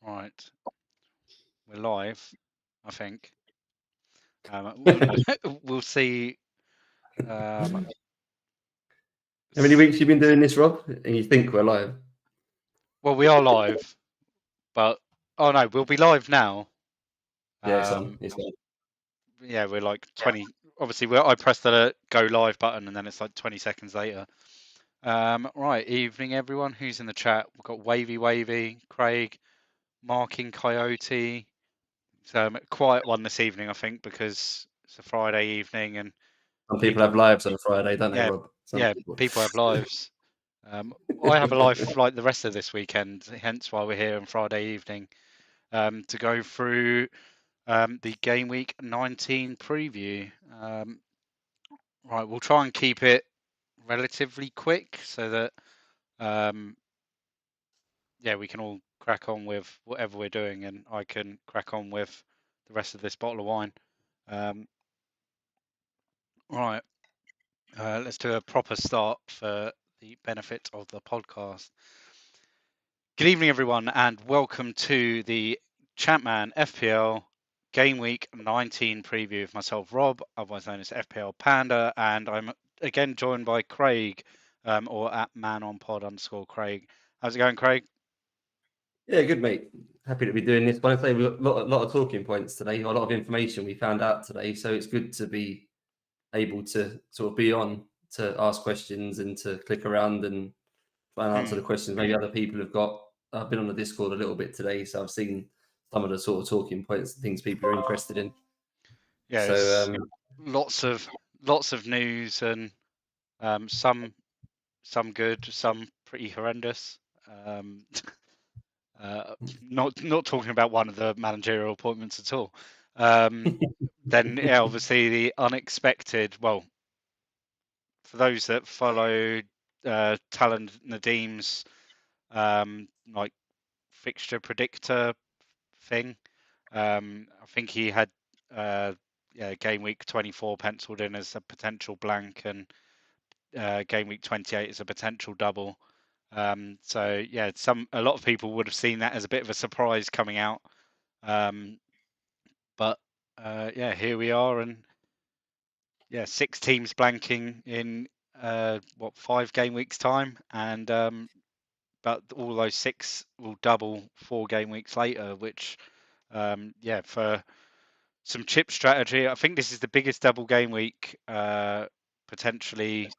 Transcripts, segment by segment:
Right, we're live, I think. We'll see. How many weeks you been doing this, Rob? And you think we're live? Well, we are live, but oh no, we'll be live now. Yeah, it's on. It's on. Yeah, we're like 20. Obviously, I pressed the go live button, and then it's like 20 seconds later. Right, evening everyone. Who's in the chat? We've got Wavy, Craig, Marking Coyote. It's a quiet one this evening, I think, because it's a Friday evening and Some people have lives on a Friday, don't they, yeah, Rob? Some yeah, people. people have lives. I have a life like the rest of this weekend, hence why we're here on Friday evening to go through the Gameweek 19 preview. Right, we'll try and keep it relatively quick so that we can all crack on with whatever we're doing, and I can crack on with the rest of this bottle of wine. Right, let's do a proper start for the benefit of the podcast. Good evening, everyone, and welcome to the ChampMan FPL Gameweek 19 preview of myself, Rob, otherwise known as FPL Panda, and I'm again joined by Craig, or at manonpod_Craig. How's it going, Craig? Yeah, good, mate. Happy to be doing this. But I say we've got a lot of talking points today, a lot of information we found out today. So it's good to be able to sort of be on to ask questions and to click around and try and answer the questions maybe other people have got. I've been on the Discord a little bit today, so I've seen some of the sort of talking points and things people are interested in. Yeah, So lots of news and some good, some pretty horrendous. Not talking about one of the managerial appointments at all. Then, yeah, obviously the unexpected. Well, for those that follow Talon Nadim's like fixture predictor thing, I think he had game week 24 penciled in as a potential blank and game week 28 as a potential double. So yeah, a lot of people would have seen that as a bit of a surprise coming out. But yeah, here we are, and yeah, 6 teams blanking in 5 game weeks time, and but all those 6 will double 4 game weeks later, which yeah, for some chip strategy, I think this is the biggest double game week potentially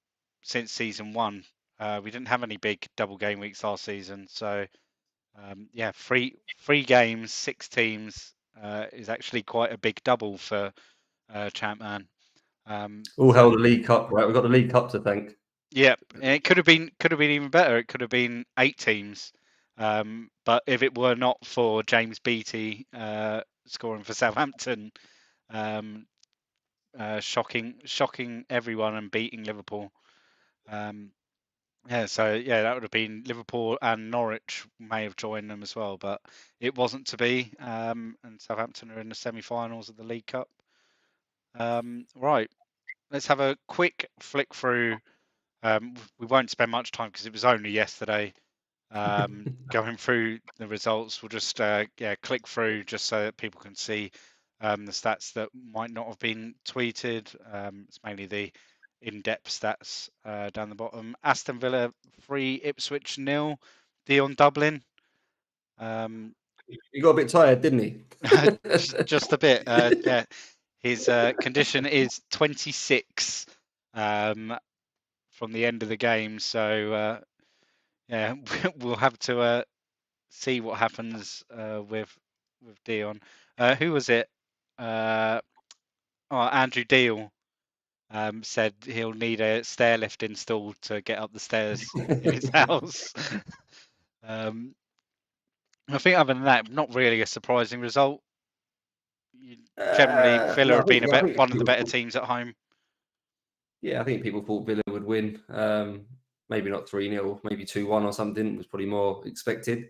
since season 1. We didn't have any big double game weeks last season, so yeah, three games, 6 teams is actually quite a big double for ChampMan. all held the League Cup, right? We've got the League Cup to thank. Yeah, it could have been even better. It could have been 8 teams, but if it were not for James Beattie scoring for Southampton, shocking everyone and beating Liverpool. Yeah, so yeah, that would have been Liverpool and Norwich may have joined them as well, but it wasn't to be. And Southampton are in the semi-finals of the League Cup. Right, let's have a quick flick through. We won't spend much time because it was only yesterday. Going through the results, we'll just click through just so that people can see the stats that might not have been tweeted. It's mainly the in-depth stats down the bottom. Aston Villa 3, Ipswich 0. Dion Dublin. He got a bit tired, didn't he? just a bit. Yeah, his condition is 26 from the end of the game. So yeah, we'll have to see what happens with Dion. Who was it? Andrew Deal said he'll need a stair lift installed to get up the stairs in his house. I think other than that, not really a surprising result. Generally, Villa have been one of the better teams at home. Yeah, I think people thought Villa would win. Maybe not 3-0, maybe 2-1 or something was probably more expected.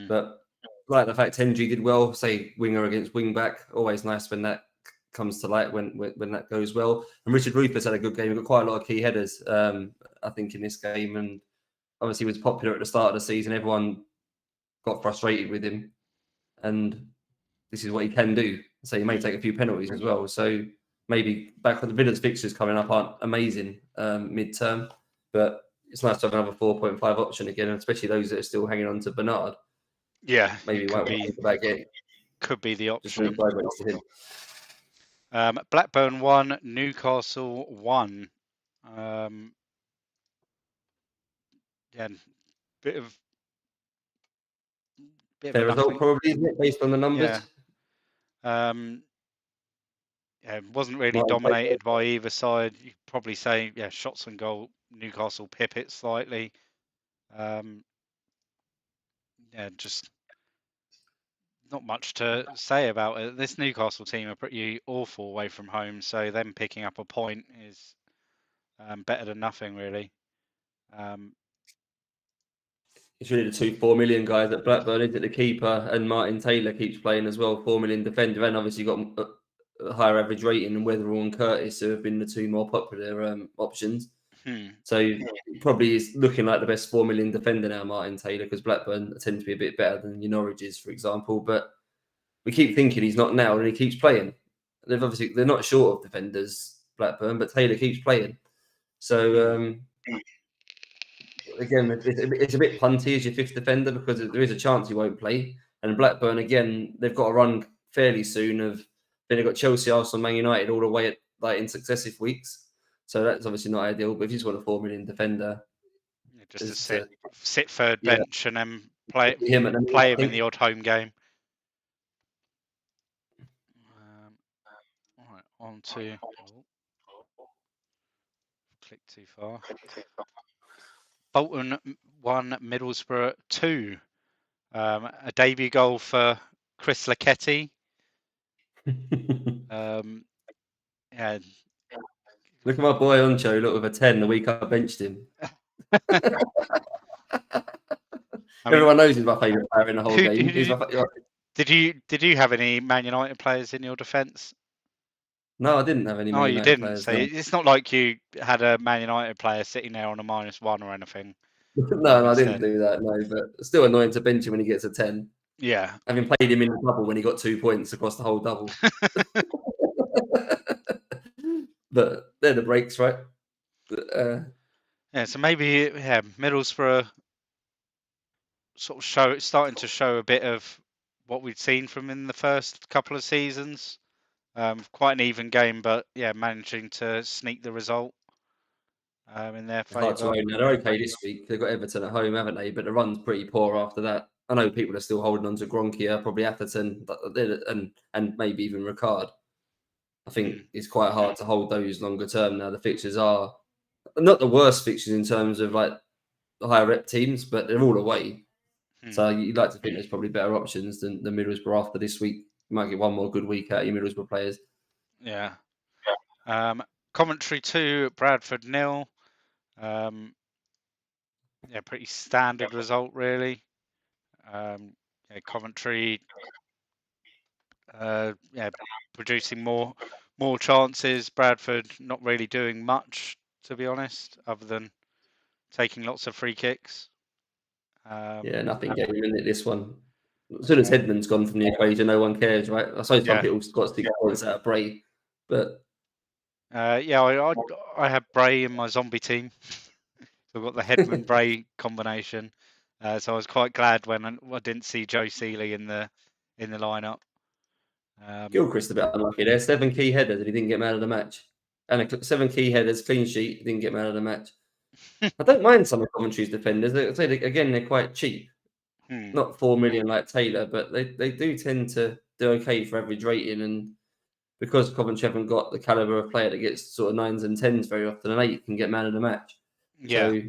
But like the fact Henry did well, say winger against wing back, always nice when that comes to light, when that goes well. And Richard Rufus had a good game. He got quite a lot of key headers, I think, in this game. And obviously he was popular at the start of the season. Everyone got frustrated with him. and this is what he can do. So he may take a few penalties as well. So maybe back when the Villa's fixtures coming up aren't amazing mid-term, but it's nice to have another 4.5 option again, and especially those that are still hanging on to Bernard. Yeah, Maybe won't think about getting. Could be the Just move option. sideways to him. Blackburn 1, Newcastle 1. Yeah, bit of Fair result, nothing. probably, isn't it, based on the numbers? Yeah. It wasn't really dominated by either side. You could probably say, yeah, shots on goal, Newcastle pip it slightly. Yeah, just not much to say about it. This Newcastle team are pretty awful away from home, so them picking up a point is better than nothing, really. It's really the 2 4 million guys at Blackburn, isn't it? The keeper and Martin Taylor keeps playing as well, 4 million defender, and obviously got a higher average rating than Weatherall and Curtis, who have been the two more popular options. So probably is looking like the best 4 million defender now, Martin Taylor, because Blackburn tend to be a bit better than your Norwiches, for example. But we keep thinking he's not now, and he keeps playing. They're not short of defenders, Blackburn, but Taylor keeps playing. So again, it's a bit punty as your fifth defender because there is a chance he won't play. And Blackburn, again, they've got a run fairly soon of then they've got Chelsea, Arsenal, Man United all the way in successive weeks. So that's obviously not ideal. But if you just want a 4 million defender, just to sit third bench and then play him in the odd home game. All right, on to click too far. Bolton 1, Middlesbrough 2. A debut goal for Chris Laketti. Yeah. Look at my boy Oncho, look with a 10 the week I benched him. Everyone knows he's my favourite player in the whole game. Did you have any Man United players in your defence? No, I didn't have any Man United players. So it's not like you had a Man United player sitting there on a -1 or anything. No, I didn't do that. No, but still annoying to bench him when he gets a 10. Yeah. Having played him in the double when he got 2 points across the whole double. But they're the breaks, right? So maybe Middlesbrough sort of starting to show a bit of what we'd seen from in the first couple of seasons. Quite an even game, but managing to sneak the result in their favour. They're okay this week. They've got Everton at home, haven't they? But the run's pretty poor after that. I know people are still holding on to Gronkia, probably Atherton, and maybe even Ricard. I think it's quite hard to hold those longer term now. The fixtures are not the worst fixtures in terms of like the higher rep teams, but they're all away. So you'd like to think there's probably better options than Middlesbrough after this week. You might get one more good week out of your Middlesbrough players. Yeah. Coventry 2, Bradford 0. Pretty standard result, really. Coventry producing more chances. Bradford not really doing much, to be honest, other than taking lots of free kicks. Nothing game in it, this one. As soon as Headman's gone from the equation, no one cares, right? I suppose some people got 6 points out of Bray, but I have Bray in my zombie team. So I've got the Headman Bray combination. So I was quite glad when I didn't see Joe Seeley in the lineup. Gilchrist a bit unlucky there. 7 key headers and he didn't get man of the match. And 7 key headers, clean sheet, he didn't get man of the match. I don't mind some of Coventry's defenders. They're quite cheap. Not 4 million like Taylor, but they do tend to do okay for average rating. And because Coventry haven't got the caliber of player that gets sort of 9s and 10s very often, an 8 can get man of the match. So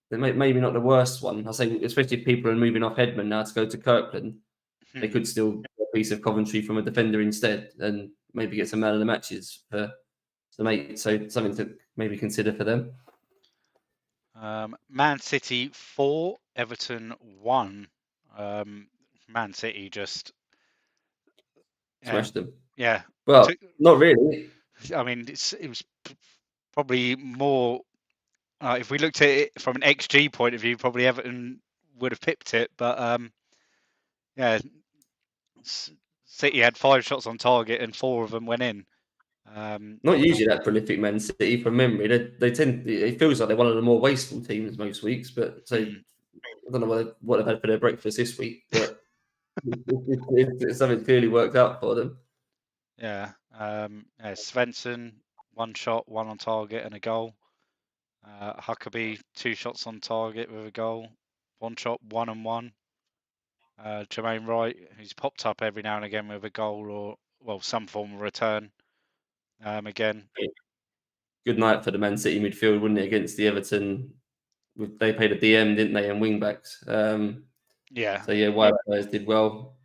they're maybe not the worst one. I say, especially if people are moving off Headman now to go to Kirkland, they could still get a piece of Coventry from a defender instead and maybe get some man of the matches for the mate. So something to maybe consider for them. Man City 4, Everton 1. Man City just smashed them. Yeah. Well, not really. I mean, it was probably more. If we looked at it from an XG point of view, probably Everton would have pipped it. But City had 5 shots on target and 4 of them went in. Not usually that prolific, Man City, from memory. They tend. It feels like they're one of the more wasteful teams most weeks. But so mm, I don't know what they've had for their breakfast this week, but something clearly worked out for them. yeah. Svensson, 1 shot, 1 on target and a goal. Huckabee, 2 shots on target with a goal, 1 shot, 1 and 1. Jermaine Wright, who's popped up every now and again with a goal or some form of return. Again. Good night for the Man City midfield, wouldn't it, against the Everton? They played a DM, didn't they, and wing backs. Yeah. So yeah, White players did well.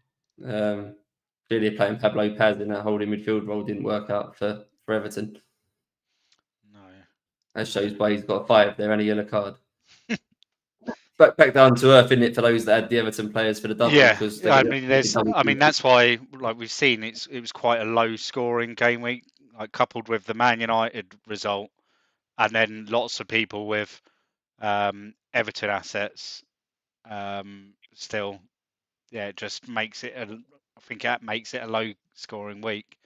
Clearly playing Pablo Paz in that holding midfield role didn't work out for Everton. No. That shows why he's got a 5 there and a yellow card. Back down to earth, isn't it, for those that had the Everton players for the double? Yeah, Because I mean, that's why, like we've seen, it was quite a low scoring game week, like coupled with the Man United result, and then lots of people with Everton assets. Still, yeah, it just makes it. I think that makes it a low scoring week.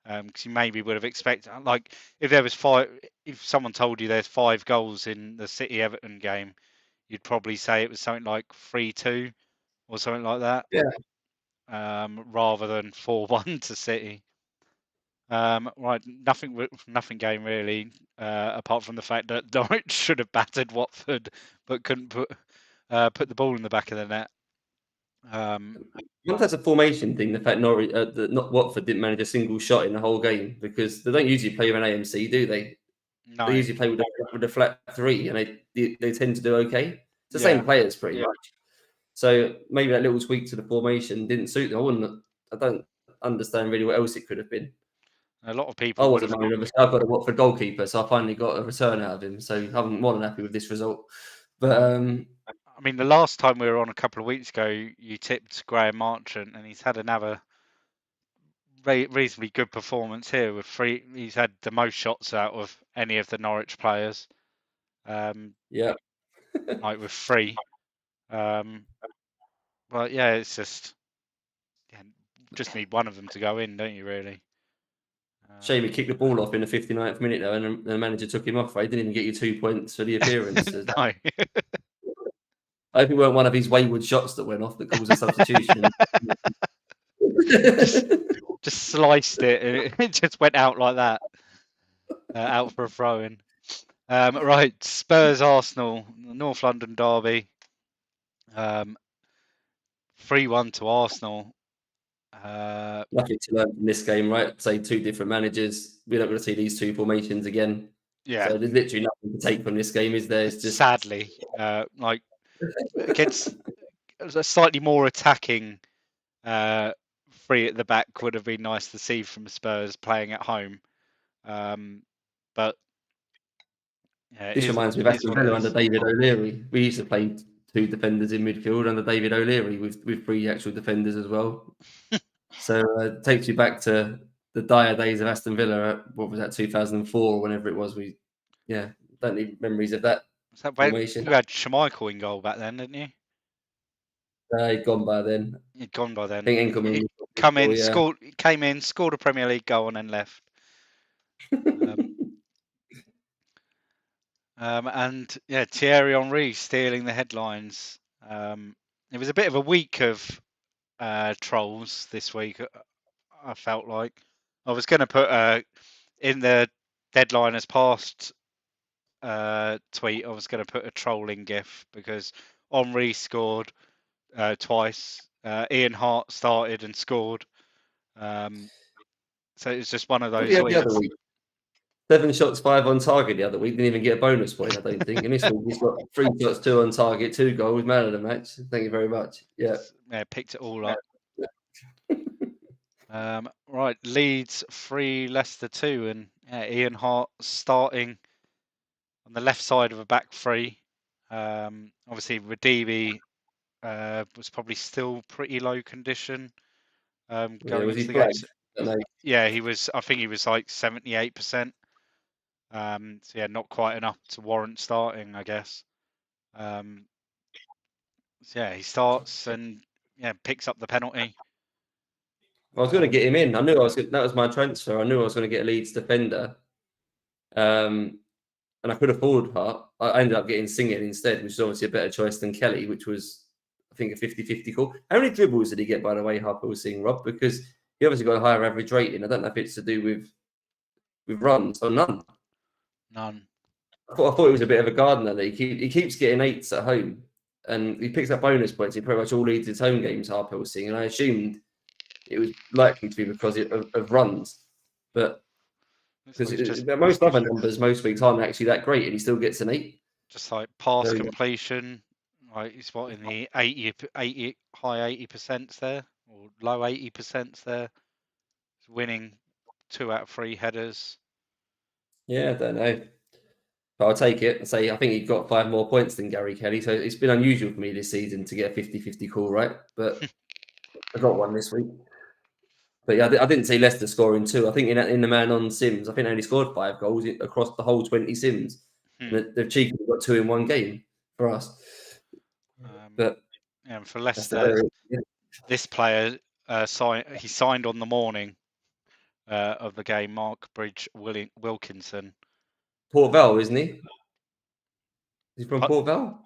Because you maybe would have expected, like, if there was 5, if someone told you there's 5 goals in the City Everton game, you'd probably say it was something like 3-2 or something like that. Yeah. Rather than 4-1 to City. Right, nothing game really, apart from the fact that Norwich should have battered Watford, but couldn't put the ball in the back of the net. Once that's a formation thing, the fact not Watford didn't manage a single shot in the whole game, because they don't usually play with an AMC, do they? No. They usually play with a flat 3, and they tend to do okay. It's the same players pretty much. So maybe that little tweak to the formation didn't suit them. I don't understand really what else it could have been. A lot of I people would wasn't have. moaning. I've got a Watford goalkeeper, so I finally got a return out of him. So I'm more than happy with this result. But I mean, the last time we were on a couple of weeks ago, you tipped Graham Marchant, and he's had another reasonably good performance here with 3. He's had the most shots out of any of the Norwich players. Yeah, like with 3. But yeah, it's just need one of them to go in, don't you? Really. shame he kicked the ball off in the 59th minute though, and the manager took him off. Right? He didn't even get you 2 points for the appearance. No. I hope it weren't one of his wayward shots that went off that caused a substitution. just sliced it. It just went out like that. Out for a throw in. Right, Spurs Arsenal, North London derby. 3-1 to Arsenal. Nothing to learn from this game, right? Say 2 different managers. We're not going to see these 2 formations again. Yeah. So there's literally nothing to take from this game, is there? It's just sadly, like against a slightly more attacking 3 at the back would have been nice to see from Spurs playing at home. But yeah, this reminds me of Aston Villa under David O'Leary. We used to play 2 defenders in midfield under David O'Leary with 3 actual defenders as well. So it takes you back to the dire days of Aston Villa. What was that, 2004 or whenever it was? Don't need memories of that formation. You had Schmeichel in goal back then, didn't you? He'd gone by then. He'd gone by then. I think Enkelman came in, scored a Premier League goal, and then left. And yeah, Thierry Henry stealing the headlines. It was a bit of a week of trolls this week. I felt like I was going to put in the deadline as past tweet. I was going to put a trolling gif because Henry scored twice. Ian Hart started and scored. So it was just one of those weeks. 7 shots, 5 on target the other week. Didn't even get a bonus point, I don't think. And this week he's got 3 shots, 2 on target, 2 goals, man of the match. Thank you very much. Yeah, picked it all up. Right, Leeds 3, Leicester 2, and Ian Hart starting on the left side of a back 3. Obviously, Radibi was probably still pretty low condition. Was he flagged? Yeah, he was. I think he was like 78%. So yeah, not quite enough to warrant starting, I guess. So yeah, he starts and picks up the penalty. I was going to get him in. I knew that was my transfer. I knew I was going to get a Leeds defender. And I could afford Hart. I ended up getting Singing instead, which is obviously a better choice than Kelly, which was, I think, a 50-50 call. How many dribbles did he get, by the way, Harper was seeing, Rob? Because he obviously got a higher average rating. I don't know if it's to do with runs or none. None. I thought it was a bit of a Gardner league. He keeps getting 8s at home, and he picks up bonus points. He pretty much all leads his home games, Harper was seeing, and I assumed it was likely to be because of runs. But because most other numbers most weeks aren't actually that great, and he still gets an 8. Just like pass completion, like he's what in the 80 high 80% there, or low 80% there. He's winning 2 out of 3 headers. Yeah, I don't know. But I'll take it. I think he got 5 more points than Gary Kelly. So it's been unusual for me this season to get a 50-50 call, right? But I got one this week. But yeah, I didn't see Leicester scoring 2. I think in the man on Sims, I think they only scored 5 goals across the whole 20 Sims. And they've cheekily got 2 in one game for us. But yeah, for Leicester, this player signed on the morning of the game. Mark Wilkinson. Port Vale, isn't he? Is he from Port Vale?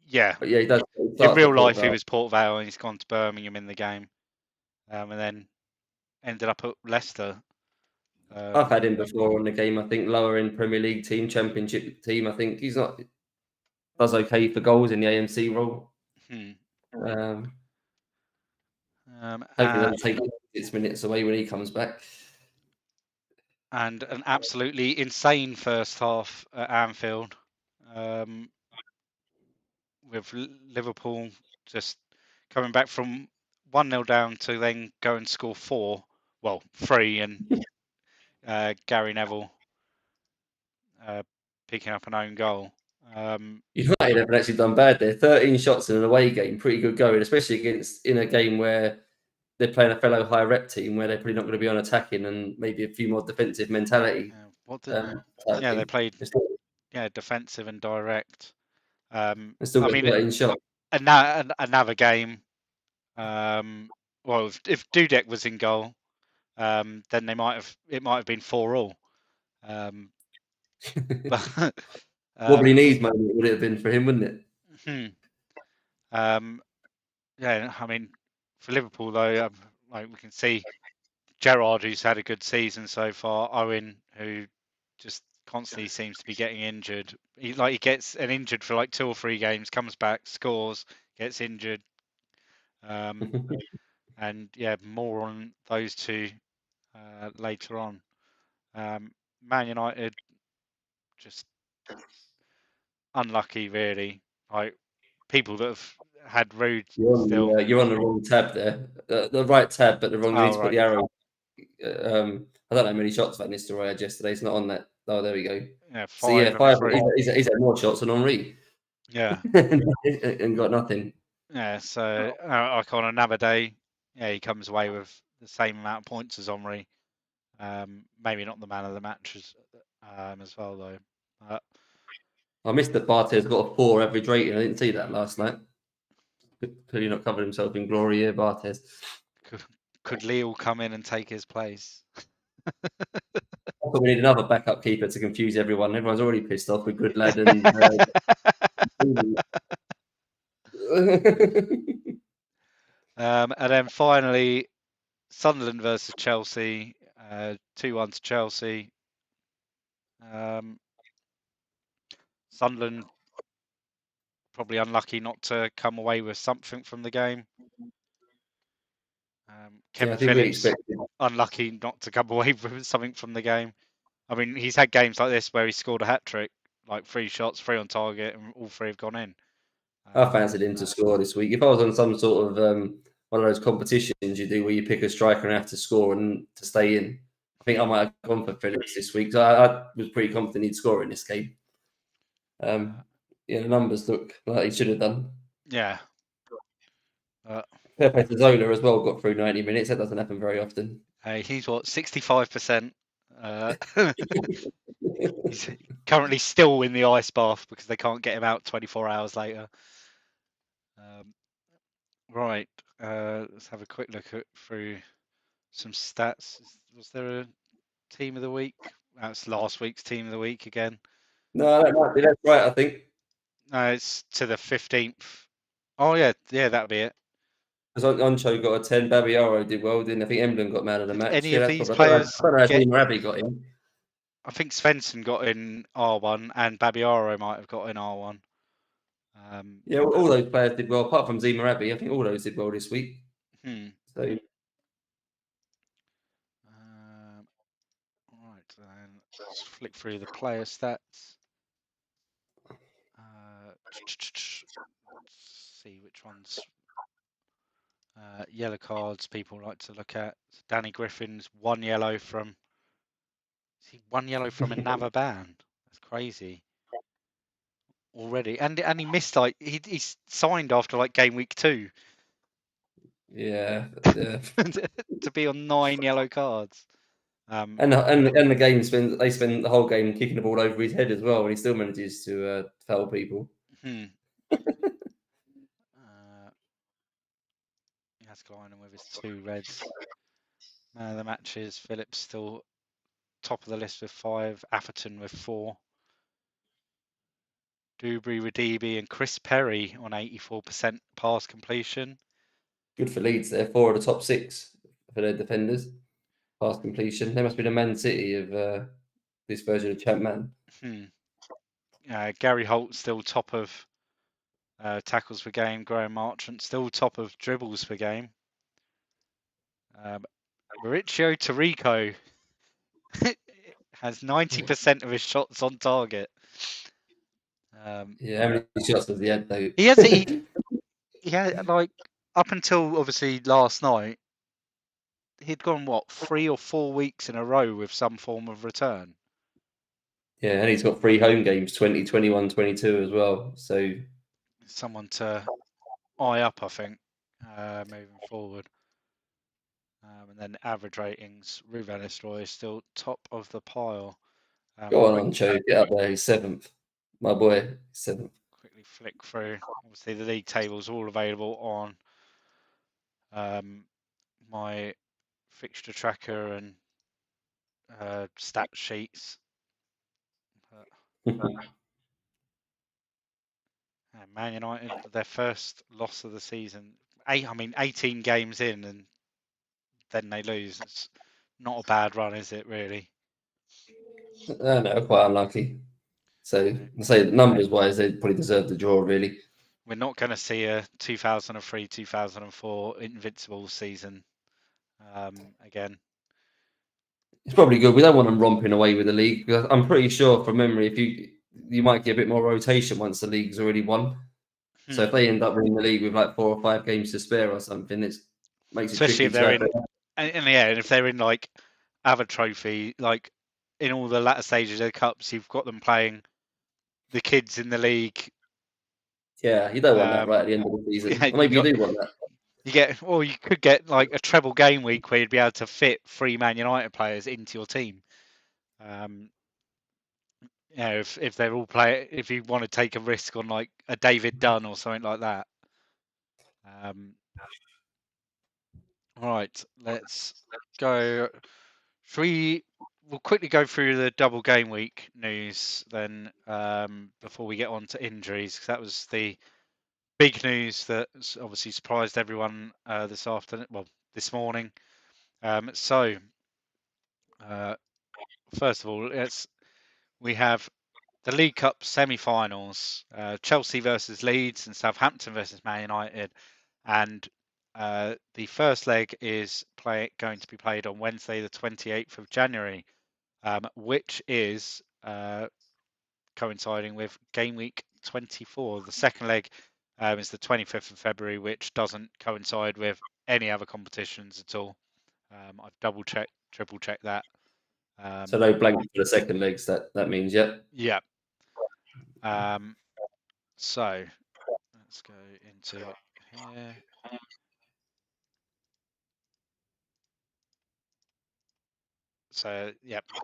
Yeah. But yeah, he does. In real life, he was Port Vale, and he's gone to Birmingham in the game, and then ended up at Leicester. I've had him before on the game. I think lower in Premier League team, Championship team. I think he's not does okay for goals in the AMC role. Hopefully, they'll take 6 minutes away when he comes back. And an absolutely insane first half at Anfield, with Liverpool just coming back from 1-0 down to then go and score 3, and Gary Neville picking up an own goal. United haven't actually done bad there. 13 shots in an away game, pretty good going, especially in a game where they're playing a fellow high rep team where they're probably not going to be on attacking and maybe a few more defensive mentality. They played defensive and direct. I mean, 13 shots. Another game. Well, if Dudek was in goal, then it might have been 4-4. But Wobbly knees moment would it have been for him, wouldn't it? Yeah, I mean, for Liverpool though, like we can see, Gerrard, who's had a good season so far, Owen, who just constantly seems to be getting injured. He gets injured for like 2 or 3 games, comes back, scores, gets injured. And yeah, more on those two later on. Man United, just unlucky, really. Like people that have had Ruud still. You're on the wrong tab there. The right tab, but the wrong. You need to put the arrow. I don't know how many shots Van Nistelooy had yesterday. It's not on that. Oh, there we go. Yeah, 5. So yeah, 5. He's had more shots than Henry. Yeah, and got nothing. Yeah, so like on another day, yeah, he comes away with the same amount of points as Omri. Maybe not the man of the match as well, though. I missed that Barthez got a 4 average rating. I didn't see that last night. Clearly not covered himself in glory here, Barthez. Could Leo come in and take his place? We need another backup keeper to confuse everyone. Everyone's already pissed off with Goodlad and then finally, Sunderland versus Chelsea, 2-1 to Chelsea. Sunderland probably unlucky not to come away with something from the game. Kevin Phillips unlucky not to come away with something from the game. I mean, he's had games like this where he scored a hat-trick, like 3 shots, 3 on target, and all 3 have gone in. I fancied him to score this week. If I was on some sort of one of those competitions you do where you pick a striker and have to score and to stay in, I think I might have gone for Phillips this week. So I was pretty confident he'd score in this game. The numbers look like he should have done. Yeah. Fair play to Zola as well, got through 90 minutes. That doesn't happen very often. He's 65%. He's currently still in the ice bath because they can't get him out 24 hours later. Right. Let's have a quick look through some stats. Was there a team of the week? That's last week's team of the week again. No, that might be. That's right, I think. No, it's to the 15th. Oh yeah, that'll be it. Because Oncho got a 10, Babiaro did well, didn't I? think Emblem got man of the Did match. any Yeah, of that's these probably. I players don't know if get? Rabi got in. I think Svensson got in R1 and Babiaro might have got in R1. Yeah, all those players did well, apart from Zima Rabi. I think all those did well this week. So right, then let's flick through the player stats. Let's see which ones. Yellow cards people like to look at. So Danny Griffin's one yellow from. See, one yellow from another ban. That's crazy. Already, and he missed like he's signed after like game week 2. yeah. To be on 9 yellow cards. And the game they spend the whole game kicking the ball over his head as well, and he still manages to foul people. That's Glynan with his 2 reds. Man of the matches, Phillips still top of the list with 5, Atherton with 4. Dewberry, Radibi and Chris Perry on 84% pass completion. Good for Leeds there. 4 of the top 6 for their defenders. Pass completion. They must be the Man City of this version of ChampMan. Gary Holt still top of tackles per game. Graham Marchant still top of dribbles per game. Mauricio Tarrico has 90% of his shots on target. Yeah, how many shots does he had though? He had like up until obviously last night, he'd gone 3 or 4 weeks in a row with some form of return. Yeah, and he's got 3 home games, 20, 21, 22 as well. So someone to eye up, I think, moving forward. And then average ratings, Ruud van Nistelooy is still top of the pile. Go on, Cho, get up there. He's 7th. My boy, 7th. Quickly flick through. Obviously, the league table is all available on my fixture tracker and stat sheets. Man United, their first loss of the season. 18 games in, and then they lose. It's not a bad run, is it? Really? No, quite unlucky. So, I say numbers wise, they probably deserve the draw. Really, we're not going to see a 2003-2004 invincible season again. it's probably good. We don't want them romping away with the league. Because I'm pretty sure, from memory, if you might get a bit more rotation once the league's already won. So if they end up winning the league with like 4 or 5 games to spare or something, it makes it especially tricky if they're in, and if they're in like other trophy, like in all the latter stages of the cups, you've got them playing the kids in the league. Yeah, you don't want that right at the end of the season. Yeah, or maybe you do want that. You could get like a treble game week where you'd be able to fit 3 Man United players into your team. If they're all if you want to take a risk on like a David Dunn or something like that. All right, let's go. We'll quickly go through the double game week news then before we get on to injuries, because that was the big news that obviously surprised everyone this afternoon. Well, this morning. So first of all, we have the League Cup semi-finals: Chelsea versus Leeds and Southampton versus Man United, and the first leg is going to be played on Wednesday, the 28th of January, which is coinciding with game week 24. The second leg is the 25th of February, which doesn't coincide with any other competitions at all. I've double-checked, triple-checked that. So no blank for the second legs. That means yeah. So let's go into here. So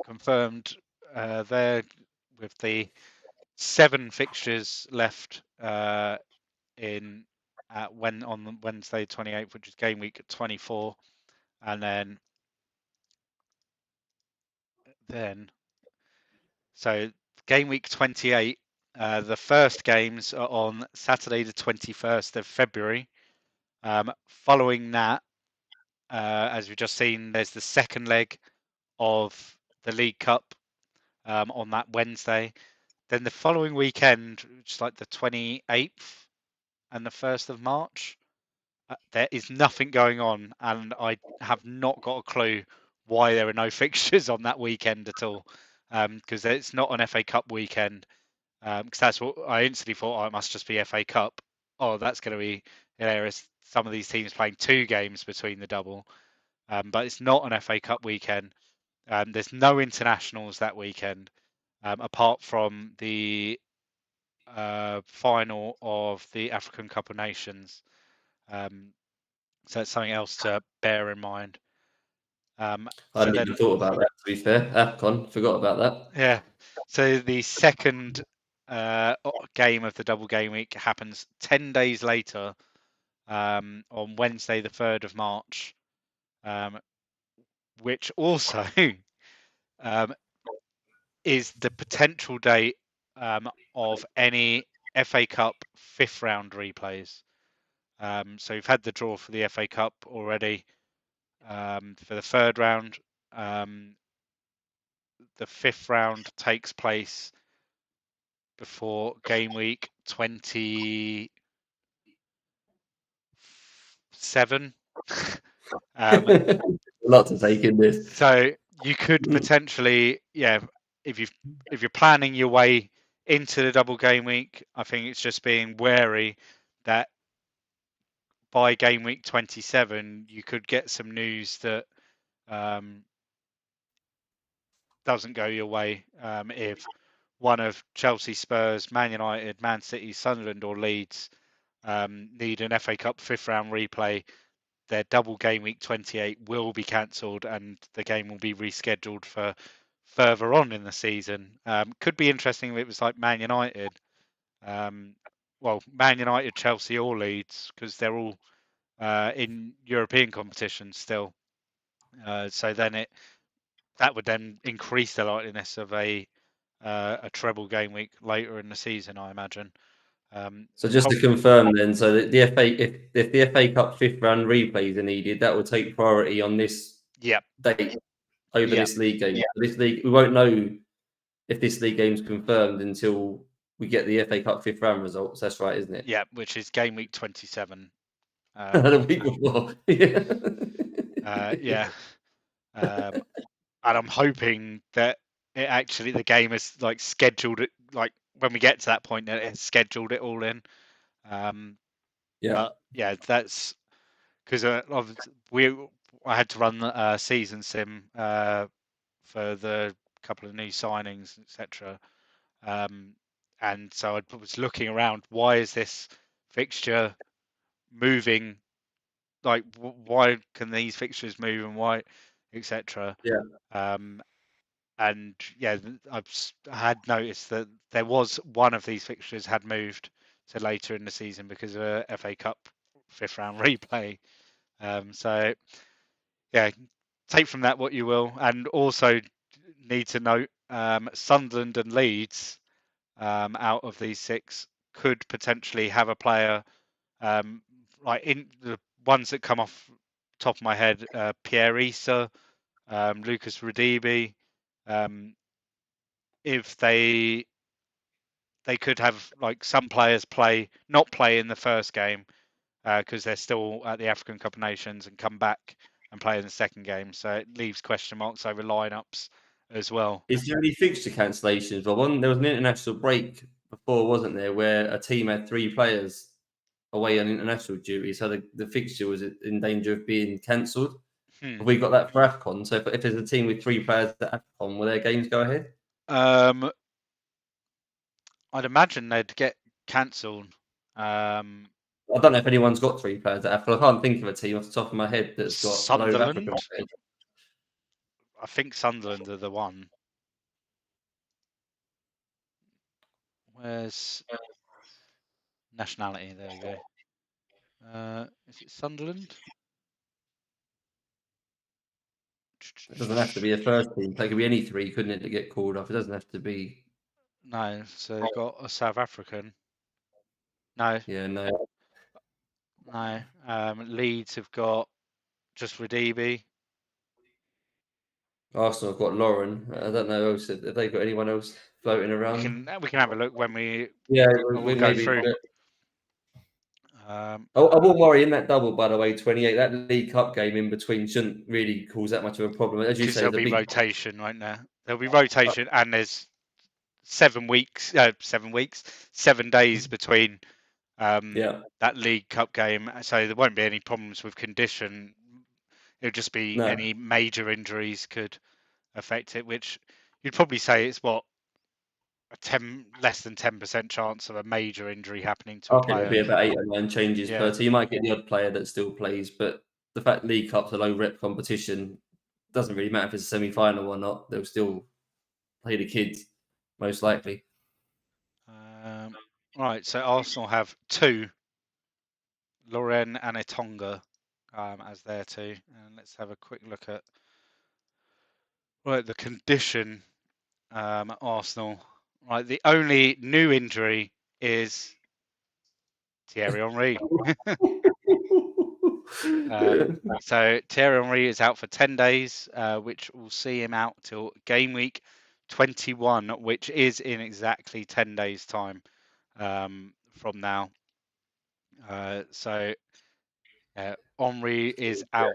confirmed there with the 7 fixtures left in on Wednesday 28th, which is game week 24, and then so game week 28. The first games are on Saturday the 21st of February. Following that, as we've just seen, there's the second leg of the League Cup on that Wednesday. Then the following weekend, which is like the 28th and the 1st of March, there is nothing going on, and I have not got a clue why there are no fixtures on that weekend at all, because it's not an FA Cup weekend. Because that's what I instantly thought. Oh, it must just be FA Cup. Oh, that's going to be hilarious. Some of these teams playing 2 games between the double, but it's not an FA Cup weekend. There's no internationals that weekend, apart from the final of the African Cup of Nations. So it's something else to bear in mind. I hadn't even thought about that, to be fair. AFCON, forgot about that. Yeah. So the second game of the double game week happens 10 days later, on Wednesday, the 3rd of March, which also is the potential date of any FA Cup 5th round replays. So we've had the draw for the FA Cup already for the 3rd round. The 5th round takes place before game week 27. A lot to take in this. So you could potentially, if you're planning your way into the double game week, I think it's just being wary that by game week 27 you could get some news that doesn't go your way. If one of Chelsea, Spurs, Man United, Man City, Sunderland, or Leeds need an FA Cup 5th round replay, their double game week 28 will be cancelled and the game will be rescheduled for further on in the season. Could be interesting if it was like Man United. Man United, Chelsea, or Leeds, because they're all in European competitions still. So then that would then increase the likeliness of a treble game week later in the season, I imagine. So just to confirm then, so the FA, if the FA Cup 5th round replays are needed, that will take priority on this date over this league game. Yeah. This league, we won't know if this league game's confirmed until we get the FA Cup 5th round results. That's right, isn't it? Yeah, which is game week 27. The week before. Yeah. And I'm hoping that the game is like scheduled it, like when we get to that point that it's scheduled it all in. But yeah, that's because I had to run a season sim for the couple of new signings, etc. And so I was looking around. Why is this fixture moving? Like, why can these fixtures move and why, etc. And yeah, I had noticed that there was one of these fixtures had moved to later in the season because of a FA Cup 5th round replay. So yeah, take from that what you will, and also need to note Sunderland and Leeds out of these 6 could potentially have a player like in the ones that come off top of my head, Pierre Issa, Lucas Radibi. If they could have like some players not play in the first game because they're still at the African Cup of Nations and come back and play in the second game. So it leaves question marks over lineups as well. Is there any fixture cancellations, Rob? There was an international break before, wasn't there, where a team had 3 players away on international duty, so the fixture was in danger of being cancelled. Have we got that for AFCON? So if there's a team with 3 players at AFCON, will their games go ahead? I'd imagine they'd get cancelled. I don't know if anyone's got 3 players at AFCON. I can't think of a team off the top of my head that's got Sunderland. I think Sunderland are the one. Where's nationality? There we go. Is it Sunderland? It doesn't have to be a first team. It could be any three, couldn't it, to get called off? It doesn't have to be. No, so they've got a South African. No, Yeah, no. no. Leeds have got just Radibi. Arsenal have got Lauren. I don't know. Have they got anyone else floating around? We can have a look when Yeah, we'll we go maybe. through. I won't worry in that double, by the way, 28. That League Cup game in between shouldn't really cause that much of a problem. As you Because say, there'll the be big. rotation, won't there? There'll be rotation, and there's 7 weeks, 7 days between Yeah. that League Cup game, so there won't be any problems with condition. It'll just be No. any major injuries could affect it, which you'd probably say it's what less than 10% chance of a major injury happening to a I think there'll player. be about 8 or 9 changes Yeah. per team. You might get the odd player that still plays, but the fact League Cup's a low rep competition doesn't really matter if it's a semi final or not. They'll still play the kids, most likely. Right, so Arsenal have 2, Loren and Etonga, as their 2, and let's have a quick look at the condition. Arsenal. Right, the only new injury is Thierry Henry. So Thierry Henry is out for 10 days, which will see him out till game week 21, which is in exactly 10 days' time from now. So Henry is out.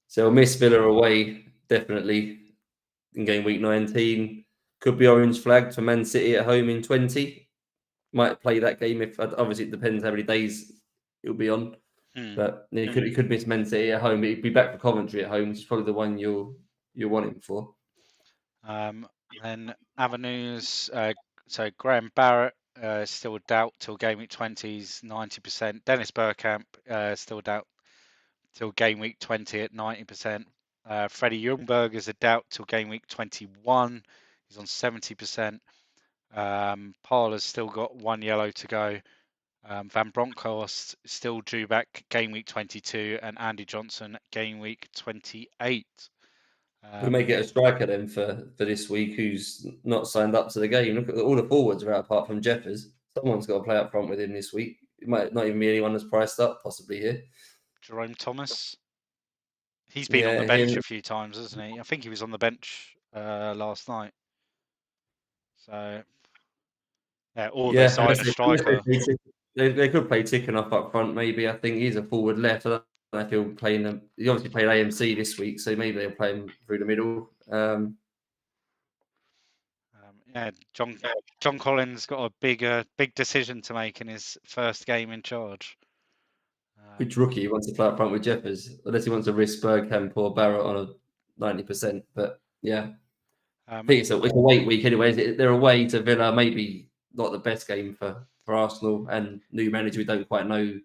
So we'll miss Villa away, definitely, in game week 19. Could be orange flagged for Man City at home in 20. Might play that game if obviously it depends how many days it'll be on. But he could miss Man City at home. He'd be back for Coventry at home, which is probably the one you'll want him for. Then avenues. So Graham Barrett still a doubt till game week 20's 90%. Dennis Bergkamp still a doubt till game week 20 at 90%. Freddie Ljungberg is a doubt till game week 21. He's on 70%. Parler's still got 1 yellow to go. Van Bronckhorst still due back game week 22, and Andy Johnson game week 28. We may get a striker then for this week who's not signed up to the game. Look at all the forwards are out apart from Jeffers. Someone's got to play up front with him this week. It might not even be anyone that's priced up, possibly here. Jerome Thomas. He's been on the bench a few times, hasn't he? I think he was on the bench last night. So, they sign a striker. They could play Tikhonov up front, maybe. I think he's a forward left. I don't know if he'll play them. He obviously played AMC this week, so maybe they'll play him through the middle. John Collins got a big decision to make in his first game in charge. Which rookie wants to play up front with Jeffers? Unless he wants to risk Bergkamp or Barrett on a 90%. But yeah, I think it's a wait week anyway. They're away to Villa, maybe not the best game for Arsenal, and new manager we don't quite know.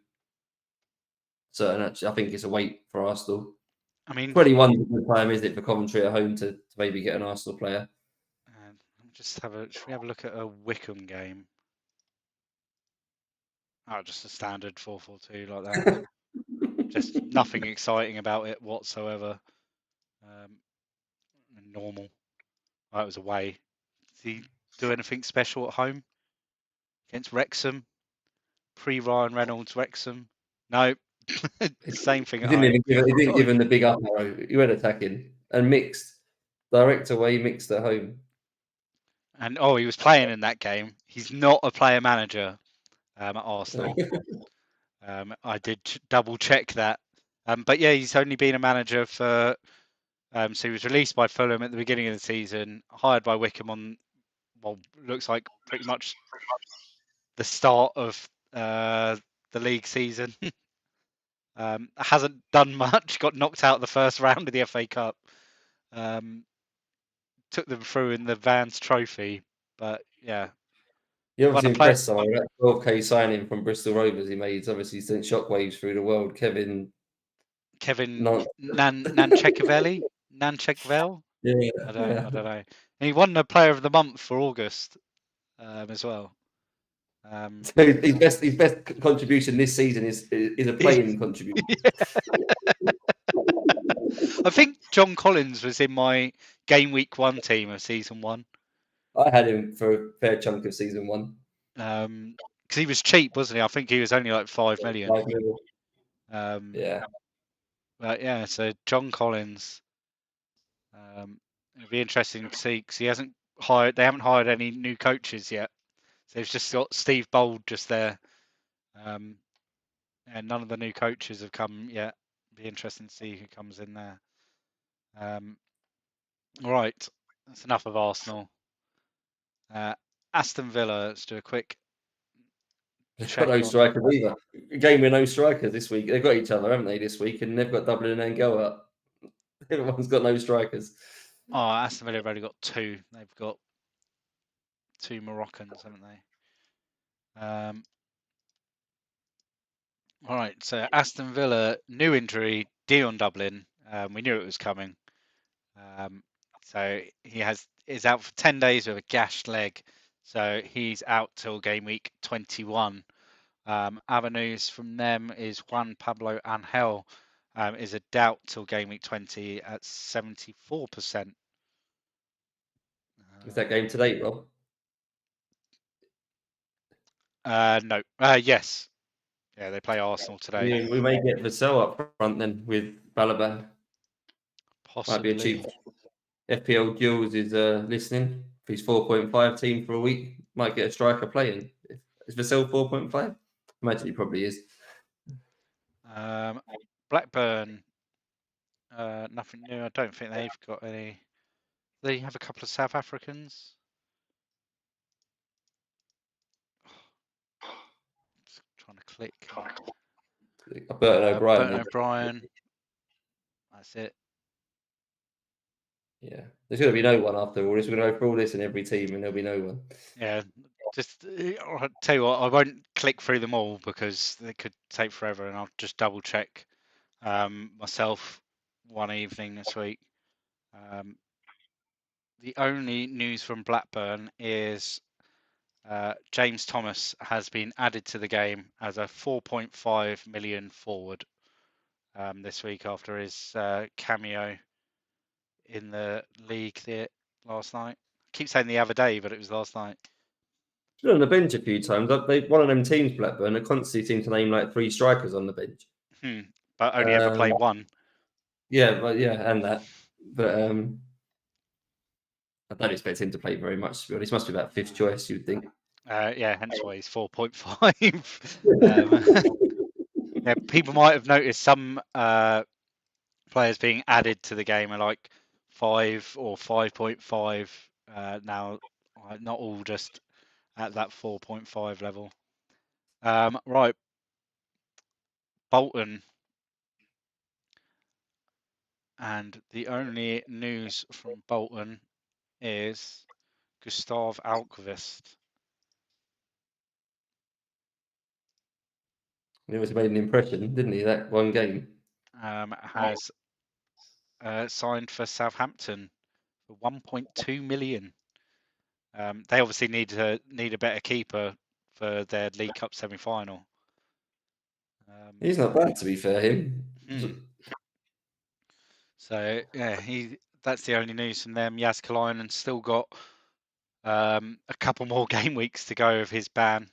So I think it's a wait for Arsenal. I mean, 21 is a good time, isn't it, for Coventry at home to maybe get an Arsenal player? Should we have a look at a Wickham game? Oh, just a standard 4-4-2 like that. Just nothing exciting about it whatsoever. Normal. Oh, it was away. Did he do anything special at home against Wrexham? Pre-Ryan Reynolds Wrexham? No. Same thing at home. He didn't give him the big up arrow. He went attacking and mixed. Direct away, mixed at home. And he was playing in that game. He's not a player manager at Arsenal. I did double check that. But yeah, he's only been a manager for. So he was released by Fulham at the beginning of the season, hired by Wickham on, looks like pretty much the start of the league season. Hasn't done much. Got knocked out the first round of the FA Cup. Took them through in the Vans Trophy, but yeah. He obviously impressed someone. That 12k signing from Bristol Rovers he made. Obviously sent shockwaves through the world. Kevin Nanchekvel? Yeah, I don't know. And he won the Player of the Month for August as well. So his best contribution this season is a playing contribution. I think John Collins was in my Gameweek 1 team of season 1. I had him for a fair chunk of season 1. Because he was cheap, wasn't he? I think he was only like 5 million. 5 million. Yeah. But yeah, so John Collins. It'll be interesting to see because they haven't hired any new coaches yet. So they've just got Steve Bold just there. And none of the new coaches have come yet. It'll be interesting to see who comes in there. All right, that's enough of Arsenal. Aston Villa, let's do a quick They've got no strikers either. A game with no strikers this week. They've got each other, haven't they, this week? And they've got Dublin and Angola. Everyone's got no strikers. Oh, Aston Villa have only got 2. They've got 2 Moroccans, haven't they? All right, so Aston Villa, new injury, Dion Dublin. We knew it was coming. So he is out for 10 days with a gashed leg. So he's out till game week 21. Other news from them is Juan Pablo Angel is a doubt till game week 20 at 74%. Is that game today, Rob? No. Yes. Yeah, they play Arsenal today. Yeah, we may get Vassell up front then with Balaban. Possibly. Might be a cheap. FPL Jules is listening. If he's 4.5 team for a week, might get a striker playing. Is Vassell 4.5? Imagine he probably is. Blackburn, nothing new. I don't think they've got any. They have a couple of South Africans. Just trying to click. Burton O'Brien. That's it. Yeah, there's going to be no one after all this. We're going to go through all this in every team, and there'll be no one. Yeah, just I'll tell you what, I won't click through them all because they could take forever, and I'll just double check myself one evening this week. The only news from Blackburn is James Thomas has been added to the game as a 4.5 million forward this week after his cameo in the league last night. I keep saying the other day, but it was last night. He's been on the bench a few times. One of them teams, Blackburn, they constantly seem to name like 3 strikers on the bench. But only ever play one. Yeah, but and that. But I don't expect him to play very much, to be honest. He must be about 5th choice, you'd think. Yeah, hence why he's 4.5. Yeah, people might have noticed some players being added to the game are like 5 or 5.5 now, not all just at that 4.5 level. Right, Bolton. And the only news from Bolton is Gustav Alkvist. He always made an impression, didn't he, that one game? Has signed for Southampton for 1.2 million. They obviously need a better keeper for their League Cup semi-final. He's not bad, to be fair, him. So yeah, that's the only news from them. Jas Kalainen still got a couple more game weeks to go of his ban.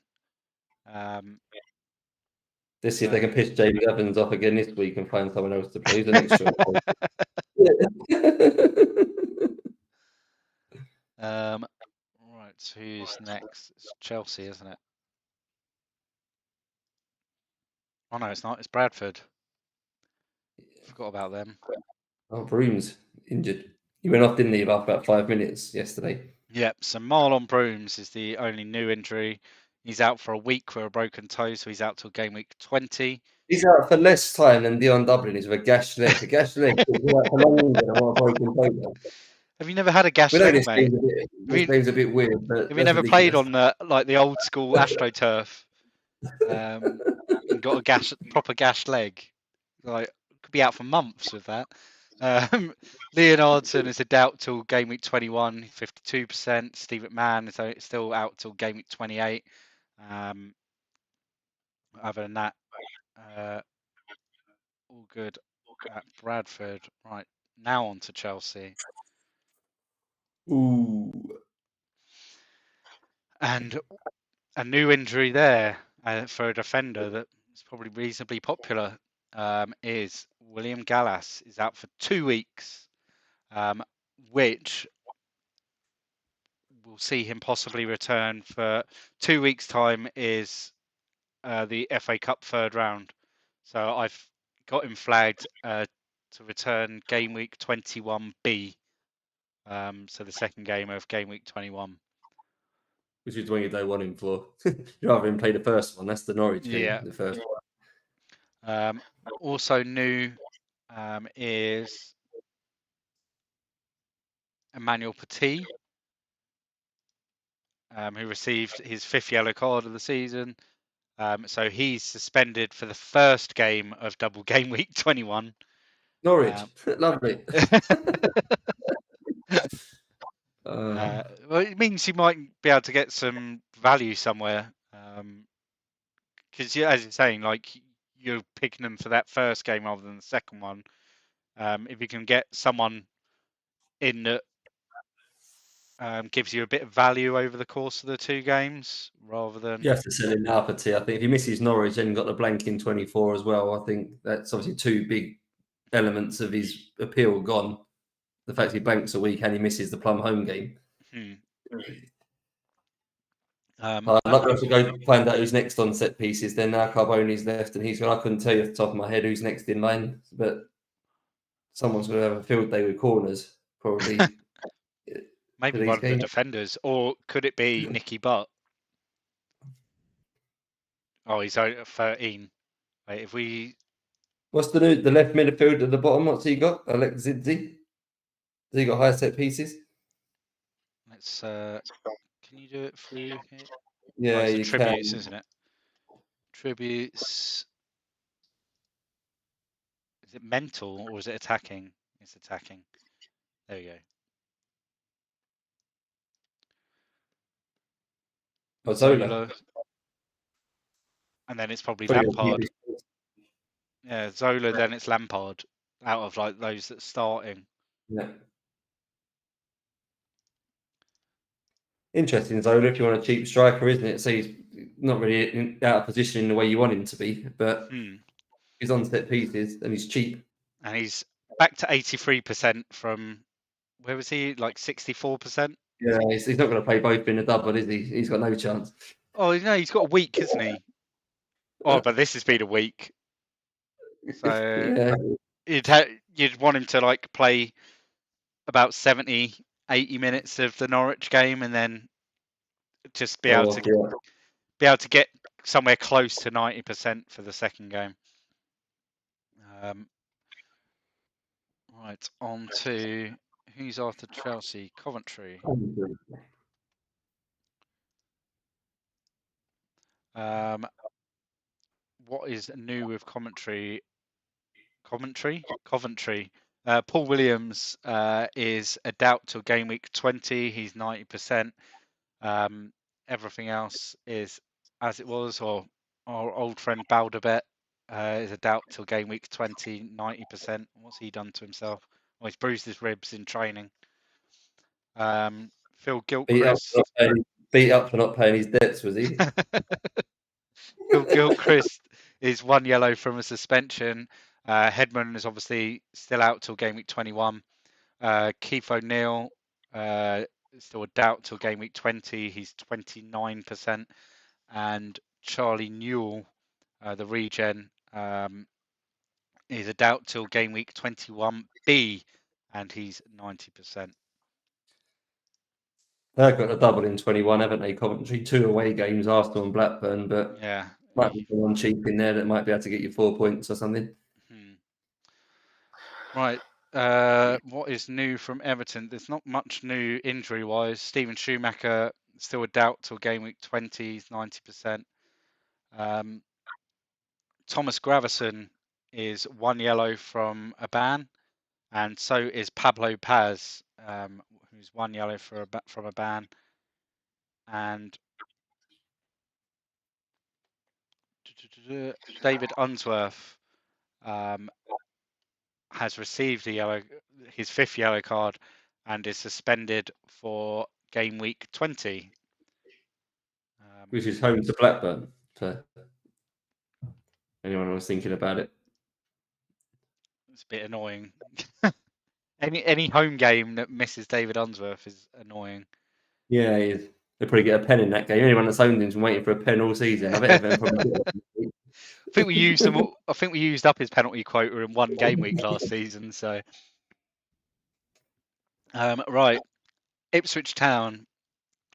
Let's see if they can piss Jamie Evans off again this week and find someone else to play. Who's the next shot? Right, who's next? It's Chelsea, isn't it? Oh no, it's not. It's Bradford. Forgot about them. Oh, Broom's injured. He went off, didn't he, after about 5 minutes yesterday? Yep, so Marlon Brooms is the only new injury. He's out for a week with a broken toe, so he's out till game week 20. He's out for less time than Dion Dublin is with a gashed leg. A gashed leg is out for longer than what a broken toe. Have you never had a gashed leg, mate? This game's a bit weird. But have you never played on the old school AstroTurf and got a proper gashed leg? Like, could be out for months with that. Leonardson is a doubt till game week 21, 52%. Steve McMahon is still out till game week 28. Other than that, all good at Bradford. Right, now on to Chelsea. Ooh. And a new injury there for a defender that's probably reasonably popular is William Gallas is out for 2 weeks, which we'll see him possibly return for 2 weeks' time is the FA Cup third round. So I've got him flagged to return game week 21B. So the second game of game week 21. Which is the one you don't want him for. You'd rather him play the first one. That's the Norwich game, the first one. Also new is Emmanuel Petit, who received his 5th yellow card of the season. So he's suspended for the first game of double game week 21. Norwich, lovely. Well, it means you might be able to get some value somewhere. Because as you're saying, like you're picking them for that first game rather than the second one. If you can get someone in that gives you a bit of value over the course of the 2 games, rather than you have to sell him now for T. I think if he misses Norwich, then you've got the blank in 24 as well. I think that's obviously 2 big elements of his appeal gone. The fact he blanks a week and he misses the Plum home game. I'd like to go find out who's next on set pieces. Then now Carboni's left, and he's gone. I couldn't tell you off the top of my head who's next in line, but someone's going to have a field day with corners, probably. Maybe one of the defenders, or could it be Nicky Butt? Oh, he's out at 13. Wait, if we... What's the left midfield at the bottom? What's he got? Alex Zidzi? Has he got high set pieces? Let's... can you do it through here? Yeah, it's you tributes, can. isn't it? Tributes... Is it mental or is it attacking? It's attacking. There we go. Oh, Zola. And then it's probably Lampard. Yeah, Zola, then it's Lampard. Out of like those that's starting. Yeah. Interesting, Zola, if you want a cheap striker, isn't it? So he's not really out of position in the way you want him to be, but he's on set pieces and he's cheap. And he's back to 83% from, where was he? Like 64%? Yeah, he's not going to play both in a double, is he? He's got no chance. Oh, no, he's got a week, isn't he? Oh, but this has been a week. So yeah. you'd want him to like play about 70, 80 minutes of the Norwich game and then just be able to get somewhere close to 90% for the second game. Right, on to who's after Chelsea? Coventry. What is new with Coventry? Paul Williams is a doubt till game week 20. He's 90%. Everything else is as it was, or our old friend Baldabet is a doubt till game week 20, 90%. What's he done to himself? Well, he's bruised his ribs in training. Phil Gilchrist. Beat up for not paying his debts, was he? Phil Gilchrist is 1 yellow from a suspension. Headman is obviously still out till game week 21. Keith O'Neill still a doubt till game week 20. He's 29%. And Charlie Newell, the regen, is a doubt till game week 21B, and he's 90%. They've got a double in 21, haven't they? Coventry, 2 away games, Arsenal and Blackburn, but yeah, might be one cheap in there that might be able to get you 4 points or something. Right. What is new from Everton? There's not much new injury-wise. Steven Schumacher still a doubt till game week 20. He's 90%. Thomas Gravison is 1 yellow from a ban, and so is Pablo Paz, who's 1 yellow from a ban. And David Unsworth has received his 5th yellow card and is suspended for game week 20. Which is home to Blackburn, for anyone who was thinking about it. It's a bit annoying. Any home game that misses David Unsworth is annoying. Yeah, he is. They'll probably get a pen in that game. Anyone that's owned him's been waiting for a pen all season. I bet everyone probably I think we used up his penalty quota in one game week last season. So, right, Ipswich Town.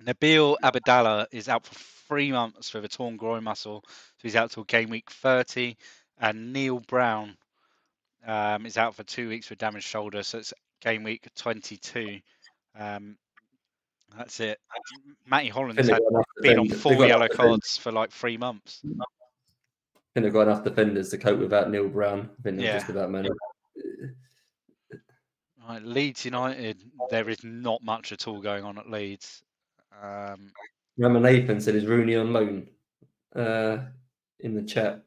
Nabil Abdallah is out for 3 months with a torn groin muscle, so he's out till game week 30. And Neil Brown is out for 2 weeks with damaged shoulder, so it's game week 22. That's it. Matty Holland's been on 4 yellow cards for like 3 months. I think they've got enough defenders to cope without Neil Brown. I think they've just about managed. Right, Leeds United, there is not much at all going on at Leeds. Ramanathan said, is Rooney on loan? In the chat.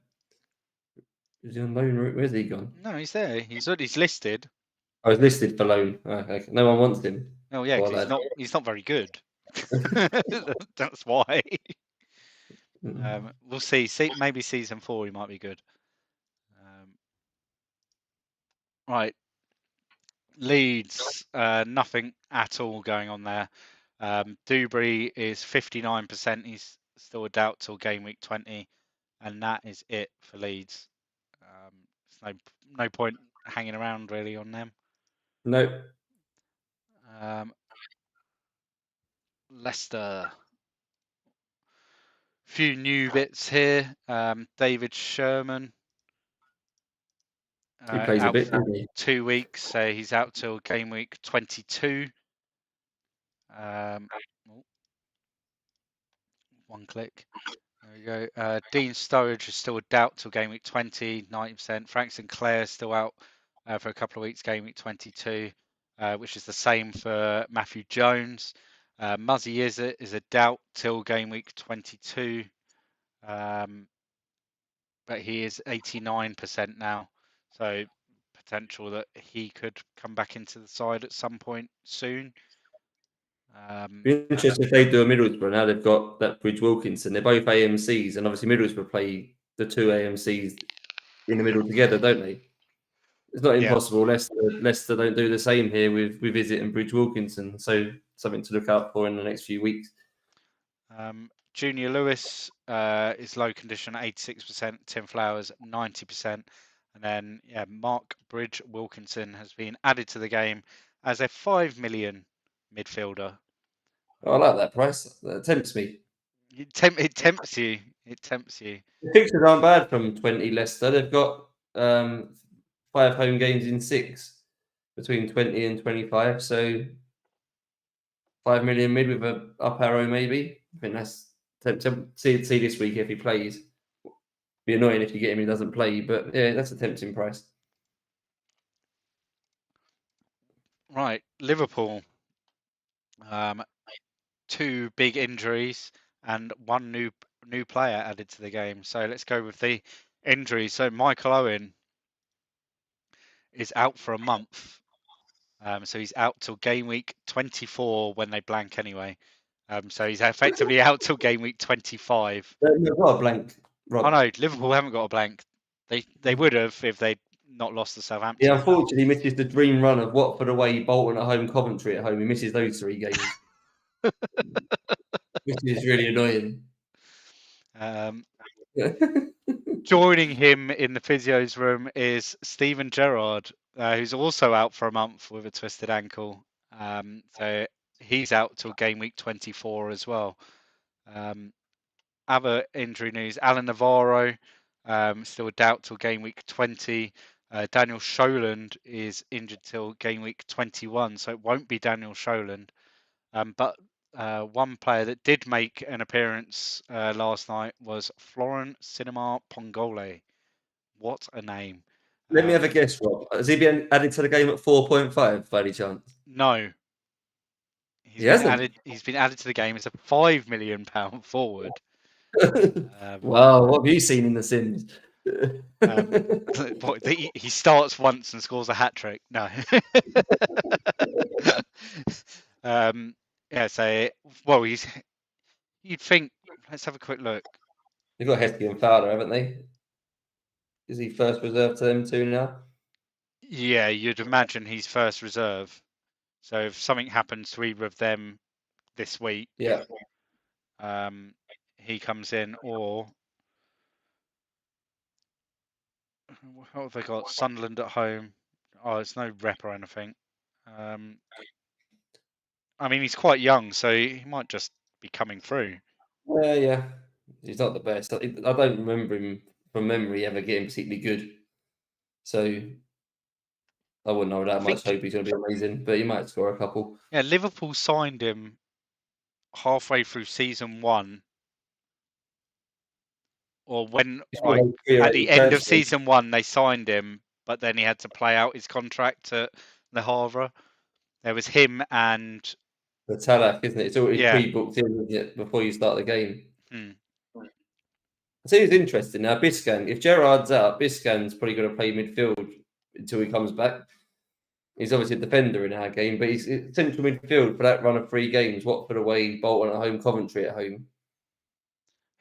Is he on loan? Where's he gone? No, he's there. He's listed. Oh, he's listed for loan. Okay. No one wants him. Oh yeah, because he's not very good. That's why. We'll see. Maybe season 4 he might be good. Right. Leeds, nothing at all going on there. Dewberry is 59%. He's still a doubt till game week 20, and that is it for Leeds. There's no point hanging around really on them. No. Leicester. Few new bits here. David Sherman. He plays a bit, doesn't he? 2 weeks, so he's out till game week 22. One click. There we go. Dean Sturridge is still a doubt till game week 20, 90%. Frank Sinclair is still out for a couple of weeks, game week 22, which is the same for Matthew Jones. Muzzy is a doubt till game week 22, but he is 89% now. So potential that he could come back into the side at some point soon. Be interesting if they do a Middlesbrough now. They've got that Bridge Wilkinson. They're both AMCs, and obviously Middlesbrough play the 2 AMCs in the middle together, don't they? It's not impossible. Leicester don't do the same here with Izzet and Bridge Wilkinson. So something to look out for in the next few weeks. Junior Lewis is low condition, 86%. Tim Flowers, 90%. And then, Mark Bridge Wilkinson has been added to the game as a 5 million midfielder. I like that price. That tempts me. It tempts you. It tempts you. The pictures aren't bad from 20 Leicester. They've got 5 home games in 6 between 20 and 25. So 5 million mid with an up arrow, maybe. I think that's see this week if he plays. Be annoying if you get him and he doesn't play, but yeah, that's a tempting price. Right, Liverpool. 2 big injuries and 1 new player added to the game. So let's go with the injuries. So Michael Owen is out for a month. So he's out till game week 24 when they blank anyway. So he's effectively out till game week 25. They've got a blank. Rob. Oh no, Liverpool haven't got a blank. They would have if they'd not lost to Southampton. Yeah, unfortunately, he misses the dream run of Watford away, Bolton at home, Coventry at home. He misses those 3 games. Which is really annoying. Joining him in the physio's room is Steven Gerrard, who's also out for a month with a twisted ankle. So he's out till game week 24 as well. Other injury news, Alan Navarro, still a doubt till game week 20. Daniel Sholand is injured till game week 21, so it won't be Daniel Sholand. But one player that did make an appearance last night was Florent Cinema Pongole. What a name. Let me have a guess, Rob. Has he been added to the game at 4.5 by any chance? No. He's been added to the game as a £5 million forward. Wow, what have you seen in The Sims? What, he starts once and scores a hat trick. No. Yeah. So, well, you'd think. Let's have a quick look. They've got Heskey and Fowler, haven't they? Is he first reserve to them two now? Yeah, you'd imagine he's first reserve. So if something happens to either of them this week, Yeah. he comes in. Or what have they got? Sunderland at home. Oh, it's no rep or anything. I mean, he's quite young, so he might just be coming through. Yeah. He's not the best. I don't remember him from memory ever getting particularly good. So I wouldn't know that much. Hope he's going to be amazing, but he might score a couple. Yeah, Liverpool signed him halfway through season 1, or when like at the end of season 1 they signed him, but then he had to play out his contract at Le Havre. There was him and The Talak, isn't it? It's already yeah. pre-booked in, isn't it, before you start the game. Hmm. I see it's interesting now. Biscan, if Gerrard's out, Biscan's probably going to play midfield until he comes back. He's obviously a defender in our game, but he's central midfield for that run of 3 games. Watford away, Bolton at home, Coventry at home.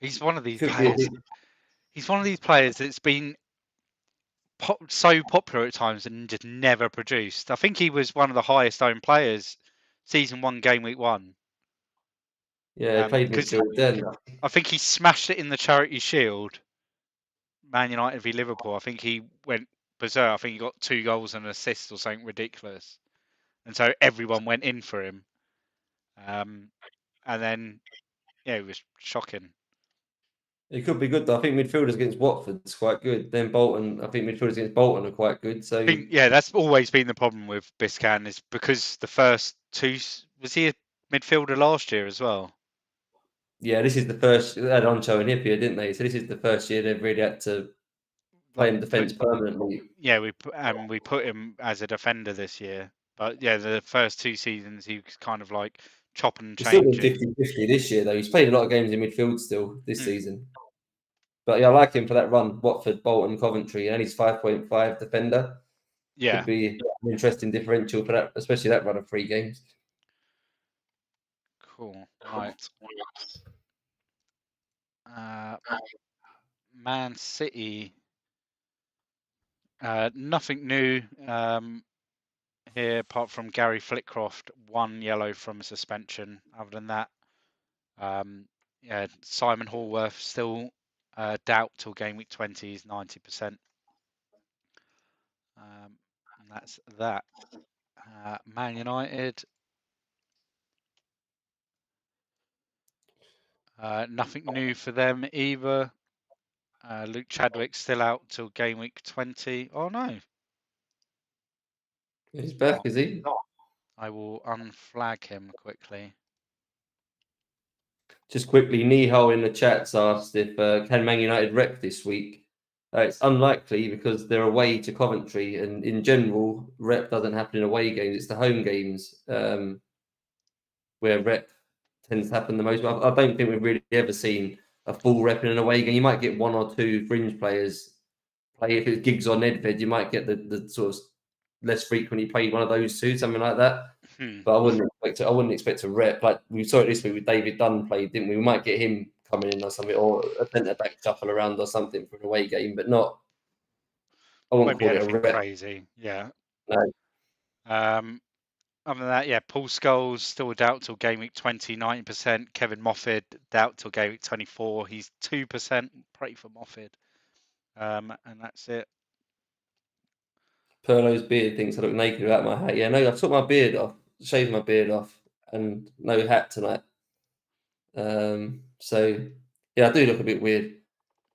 He's one of these players. He's one of these players that's been so popular at times and just never produced. I think he was one of the highest owned players season 1, game week 1. Yeah, he played midfield then. I think he smashed it in the Charity Shield. Man United v Liverpool. I think he went berserk. I think he got 2 goals and an assist or something ridiculous, and so everyone went in for him. And then it was shocking. It could be good though. I think midfielders against Watford's quite good. Then Bolton, I think midfielders against Bolton are quite good. So that's always been the problem with Biscan, is because the first 2, was he a midfielder last year as well? Yeah, this is the first. They had Oncho and Hippier, didn't they? So this is the first year they've really had to play in defence permanently. Yeah, we put him as a defender this year, but yeah, the first 2 seasons he was kind of like chopping and He's still been changing. 50-50 this year though. He's played a lot of games in midfield still this season. But yeah, I like him for that run. Watford, Bolton, Coventry, and he's 5.5 defender. Yeah. Could be an interesting differential for that, especially that run of 3 games. Cool. Right. Man City. Nothing new here apart from Gary Flitcroft, 1 yellow from a suspension. Other than that, yeah, Simon Hallworth still doubt till game week 20 is 90%. And that's that. Man United. Nothing new for them either. Luke Chadwick's still out till game week 20. Oh no. He's back, is he? I will unflag him quickly. Just quickly, Nihal in the chat's asked if can Man United rep this week. It's unlikely because they're away to Coventry, and in general, rep doesn't happen in away games. It's the home games where rep tends to happen the most. I don't think we've really ever seen a full rep in an away game. You might get 1 or 2 fringe players play. If it's Giggs or Nedved, you might get the sort of less frequently played one of those 2, something like that. But I wouldn't expect a rep. Like we saw it this week with David Dunn played, didn't we? We might get him coming in or something, or a centre back shuffle around or something for an away game, but not. I won't call it a rep. Crazy, yeah. No. Other than that, yeah, Paul Scholes still a doubt till game week 20, 90%. Kevin Moffat doubt till game week 24. He's 2%. Pray for Moffat. And that's it. Perlo's beard thinks I look naked without my hat. Yeah, no, I've took my beard off, shaved my beard off, and no hat tonight. So yeah, I do look a bit weird.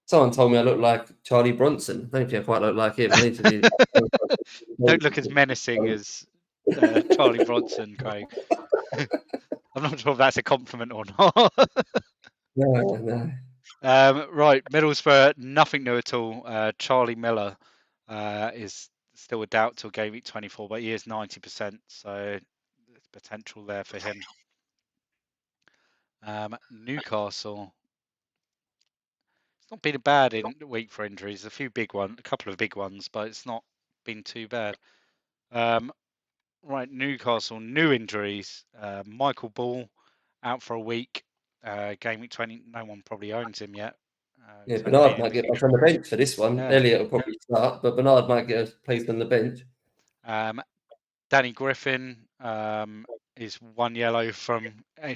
Someone told me I look like Charlie Bronson. I don't think I quite look like him. I need to be. Don't look as menacing as Charlie Bronson, Craig. I'm not sure if that's a compliment or not. No. Right, Middlesbrough, nothing new at all. Charlie Miller is still a doubt till game week 24, but he is 90%, so there's potential there for him. Newcastle. not been a bad week for injuries. A couple of big ones, but it's not been too bad. Right, Newcastle, new injuries. Michael Ball out for a week. Game week 20. No one probably owns him yet. Yeah, So made Bernard him. might get back on the bench for this one. Yeah. Elliott will probably start, but Bernard might get a place on the bench. Danny Griffin is 1 yellow from a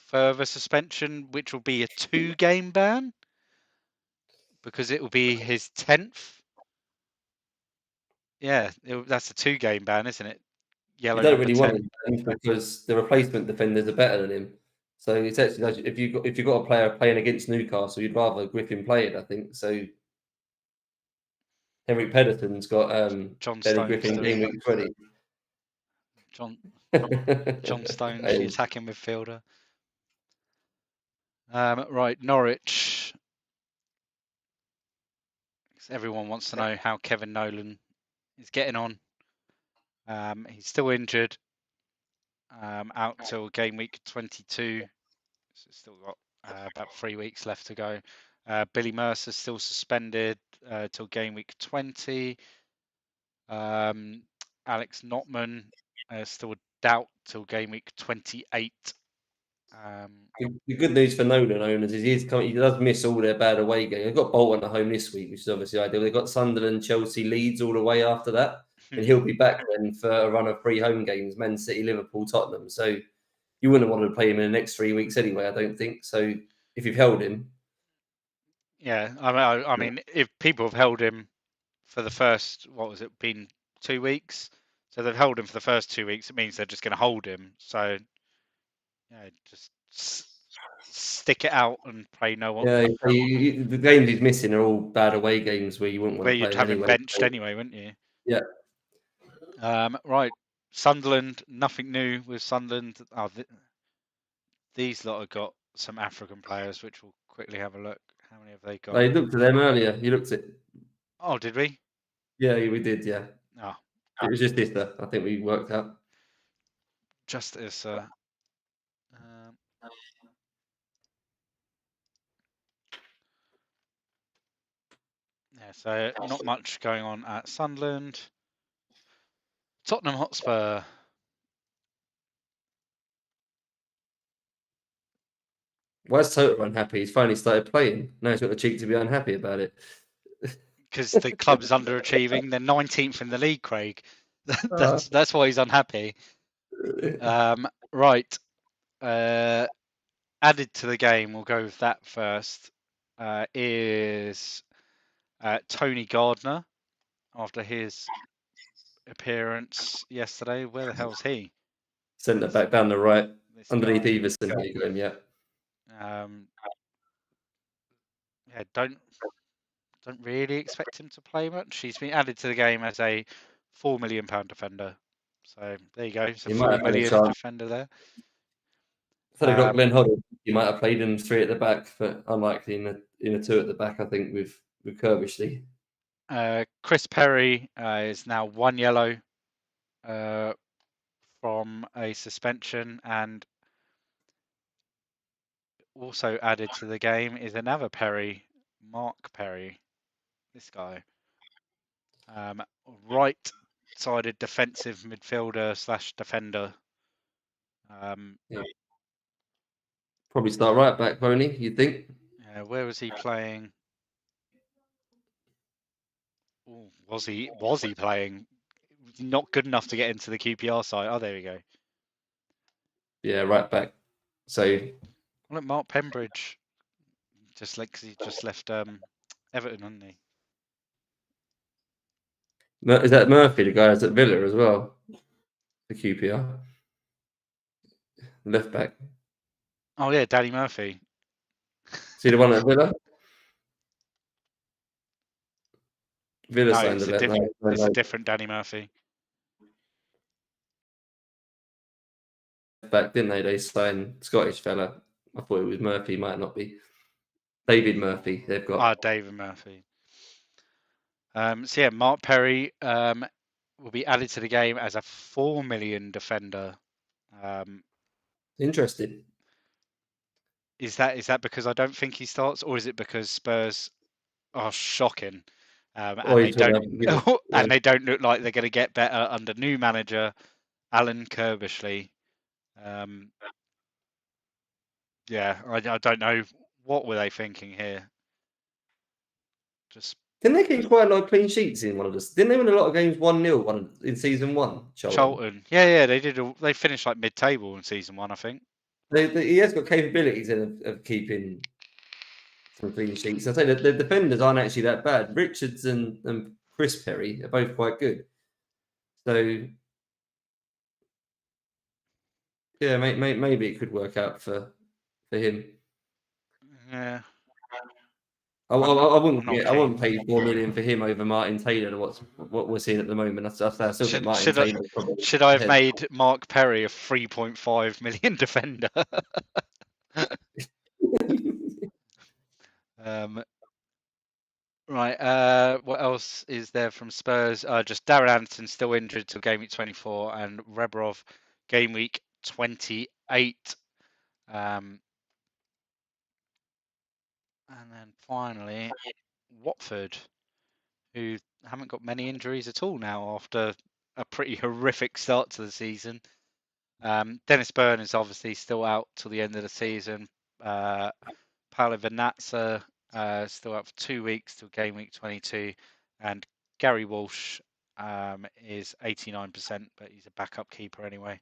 further suspension, which will be a 2-game ban because it will be his 10th. Yeah, that's a 2-game ban, isn't it? Yellow You don't number really 10. want him because the replacement defenders are better than him. So it's actually, if you've got a player playing against Newcastle, you'd rather Griffin play it, I think. So Henrik Pedersen's got John Danny Stones Griffin doing game week 20. John Stones, the attacking midfielder. Right, Norwich. Everyone wants to know how Kevin Nolan is getting on. He's still injured. Out till game week 22. So still got about 3 weeks left to go. Billy Mercer's still suspended till game week 20. Alex Notman still a doubt till game week 28. The good news for Nolan owners is he does miss all their bad away games. They've got Bolton at home this week, which is obviously ideal. They've got Sunderland, Chelsea, Leeds all the way after that. And he'll be back then for a run of 3 home games, Man City, Liverpool, Tottenham. So you wouldn't want to play him in the next 3 weeks anyway, I don't think. So if you've held him. Yeah, I mean, if people have held him for the first, been 2 weeks? So they've held him for the first 2 weeks. It means they're just going to hold him. So, yeah, just stick it out and pray no one. Yeah, the games he's missing are all bad away games where you wouldn't want Where to play you'd him have him anyway. benched anyway, wouldn't you? Yeah. Right, Sunderland, nothing new with Sunderland. These lot have got some African players, which we'll quickly have a look. How many have they got? I looked at them earlier. You looked at. Oh, did we? Yeah, we did. Yeah. Oh, It was just this that I think we worked out. just as. Yeah, so not much going on at Sunderland. Tottenham Hotspur. Why is Toto unhappy? He's finally started playing. Now he's got the cheek to be unhappy about it. Because the club's underachieving. They're 19th in the league, Craig. That's why he's unhappy. Right. Added to the game, we'll go with that first, is Tony Gardner after his appearance yesterday. Where the hell's he? Centre back down the right, underneath Everson. You got him, yeah. Yeah, don't really expect him to play much. He's been added to the game as a £4 million defender. So there you go. It's a £4 million defender there. So they've got Glenn Hoddle. He might have played in 3 at the back, but unlikely in a 2 at the back. I think with Kirbishley. Chris Perry is now 1 yellow from a suspension, and also added to the game is another Perry, Mark Perry. This guy, right-sided defensive midfielder / defender. Yeah. Probably start right back, won't he? You think? Yeah, where was he playing? Ooh, was he playing? Not good enough to get into the QPR side. Oh, there we go. Yeah, right back. So look, Mark Pembridge just left Everton, hasn't he? Is that Murphy, the guy that's at Villa as well? The QPR left back. Oh yeah, Danny Murphy. See the one at Villa? Villa No, signed it's a different Danny Murphy. Back, didn't they? They signed Scottish fella. I thought it was Murphy, might not be. David Murphy, they've got. David Murphy. So yeah, Mark Perry will be added to the game as a £4 million defender. Interesting. Is that because I don't think he starts, or is it because Spurs are shocking, and Oh, they he's gonna don't have- and they don't look like they're going to get better under new manager Alan Kirbishley. Yeah, I don't know what were they thinking here. Just Didn't they keep quite a lot of clean sheets in one of this? Didn't they win a lot of games 1-0 in season 1? Charlton. Yeah, they did. They finished like mid-table in season 1, I think. He has got capabilities of keeping some clean sheets. I say that the defenders aren't actually that bad. Richards and Chris Perry are both quite good. So yeah, maybe it could work out for him. Yeah, I I'm wouldn't not I keen. wouldn't pay 4 million for him over Martin Taylor. What we're seeing at the moment, I still think Martin Taylor Should I have ahead. made Mark Perry a 3.5 million defender? Right. What else is there from Spurs? Just Darren Anderson still injured till game week 24, and Rebrov game week 28. And then finally, Watford, who haven't got many injuries at all now after a pretty horrific start to the season. Dennis Byrne is obviously still out till the end of the season. Paolo Venazza still out for 2 weeks till game week 22, and Gary Walsh is 89%, but he's a backup keeper anyway.